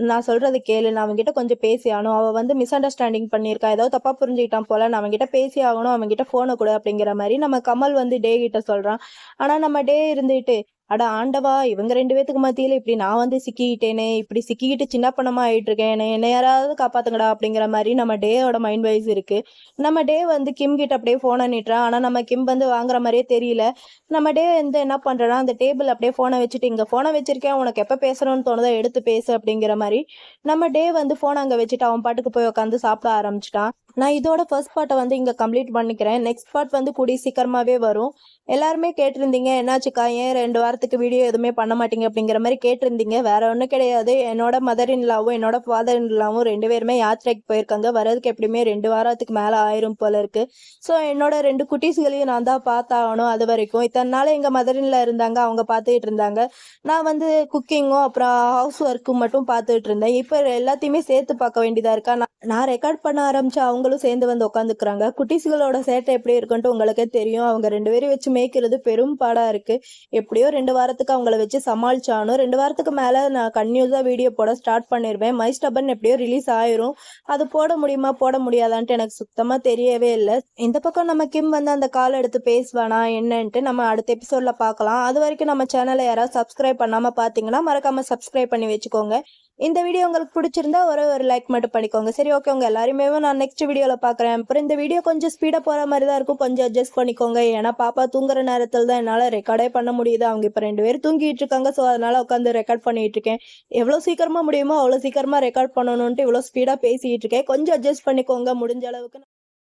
நான் சொல்றது கேளு, நான் அவன்கிட்ட கொஞ்சம் பேசி ஆகணும், அவன் வந்து மிஸ் அண்டர்ஸ்டாண்டிங் பண்ணியிருக்கான், ஏதோ தப்பா புரிஞ்சுக்கிட்டான் போல, நான் அவன்கிட்ட பேசி ஆகணும், அவன்கிட்ட போனை கொடு அப்படிங்கிற மாதிரி நம்ம கமல் வந்து டே கிட்ட சொல்றான். ஆனா நம்ம டே இருந்துட்டு, அட ஆண்டவா இவங்க 2 பேத்துக்கு மத்தியில இப்படி நான் வந்து சிக்கிக்கிட்டேனே, இப்படி சிக்கிக்கிட்டு சின்ன பணமா ஆயிட்டு இருக்கேன், என்னை யாராவது காப்பாத்துங்கடா அப்படிங்கிற மாதிரி நம்ம டேயோட மைண்ட் வைஸ் இருக்கு. நம்ம டே வந்து கிம் கிட்ட அப்படியே போனை நீட்டுறான். ஆனா நம்ம கிம் வந்து வாங்குற மாதிரியே தெரியல. நம்ம டே வந்து என்ன பண்றேன்னா, அந்த டேபிள் அப்படியே போனை வச்சுட்டு, இங்க போனை வச்சிருக்கேன், உனக்கு எப்ப பேசணும்னு தோணுதோ எடுத்து பேசு அப்படிங்கிற மாதிரி நம்ம டே வந்து போனை அங்க வச்சுட்டு அவன் பாட்டுக்கு போய் உட்காந்து சாப்பிட ஆரம்பிச்சிட்டான். நான் இதோட ஃபர்ஸ்ட் பார்ட்டை வந்து இங்க கம்ப்ளீட் பண்ணிக்கிறேன். நெக்ஸ்ட் பார்ட் வந்து கூடிய சீக்கிரமாவே வரும். எல்லாருமே கேட்டிருந்தீங்க என்னாச்சுக்கா ஏன் 2 வாரத்துக்கு வீடியோ எதுவுமே பண்ண மாட்டீங்க அப்படிங்கிற மாதிரி கேட்டிருந்தீங்க. வேற ஒன்றும் கிடையாது, என்னோட மதர் இன்லாவும் என்னோட ஃபாதர் இன்லாவும் 2 பேருமே யாத்திரைக்கு போயிருக்காங்க. வரதுக்கு எப்படியுமே 2 வாரத்துக்கு மேல ஆயிரும் போல இருக்கு. ஸோ என்னோட 2 குட்டீஸ்களையும் நான் தான் பார்த்தாகணும். அது வரைக்கும் இத்தனை நாள் எங்க மதர் இன்லா இருந்தாங்க, அவங்க பார்த்துக்கிட்டு இருந்தாங்க. நான் வந்து குக்கிங்கும் அப்புறம் ஹவுஸ் ஒர்க்கும் மட்டும் பார்த்துட்டு இருந்தேன். இப்போ எல்லாத்தையுமே சேர்த்து பார்க்க வேண்டியதா இருக்கா. நான் ரெக்கார்ட் பண்ண ஆரம்பிச்சு அவங்களும் சேர்ந்து வந்து உட்காந்துக்கிறாங்க. குட்டீஸ்களோட சேட்டை எப்படி இருக்குன்ட்டு உங்களுக்கே தெரியும். அவங்க 2 பேரையும் வச்சு மேய்க்கிறது பெரும் பாடா இருக்கு. எப்படியோ 2 வாரத்துக்கு அவங்கள வச்சு சமாளிச்சானும். 2 வாரத்துக்கு மேல நான் கன்டினியூஸா வீடியோ போட ஸ்டார்ட் பண்ணிருவேன். மை ஸ்டபன் எப்படியோ ரிலீஸ் ஆயிரும். அது போட முடியுமா போட முடியாதான்ட்டு எனக்கு சுத்தமா தெரியவே இல்லை. இந்த பக்கம் நம்ம கிம் வந்து அந்த கால் எடுத்து பேசுவானா என்னன்ட்டு நம்ம அடுத்த எபிசோட்ல பார்க்கலாம். அது வரைக்கும் நம்ம சேனலை யாராவது சப்ஸ்கிரைப் பண்ணாம பாத்தீங்கன்னா மறக்காம சப்ஸ்கிரைப் பண்ணி வச்சுக்கோங்க. இந்த வீடியோ உங்களுக்கு பிடிச்சிருந்தா ஒரு லைக் மட்டும் பண்ணிக்கோங்க. சரி ஓகே, உங்க எல்லாருமே நான் நெக்ஸ்ட் வீடியோல பாக்குறேன். அப்புறம் இந்த வீடியோ கொஞ்சம் ஸ்பீடா போற மாதிரி தான் இருக்கும், கொஞ்சம் அட்ஜஸ்ட் பண்ணிக்கோங்க. ஏன்னா பாப்பா தூங்குற நேரத்துல தான் என்னால ரெக்கார்டே பண்ண முடியுது. அவங்க இப்ப 2 பேரும் தூங்கிட்டு இருக்காங்க. ஸோ அதனால உட்காந்து ரெக்கார்ட் பண்ணிட்டு இருக்கேன். எவ்வளவு சீக்கிரமா முடியுமோ அவ்வளவு சீக்கிரமா ரெக்கார்ட் பண்ணணும்ட்டு இவ்வளவு ஸ்பீடா பேசிட்டு இருக்கேன். கொஞ்சம் அட்ஜஸ்ட் பண்ணிக்கோங்க முடிஞ்ச அளவுக்கு.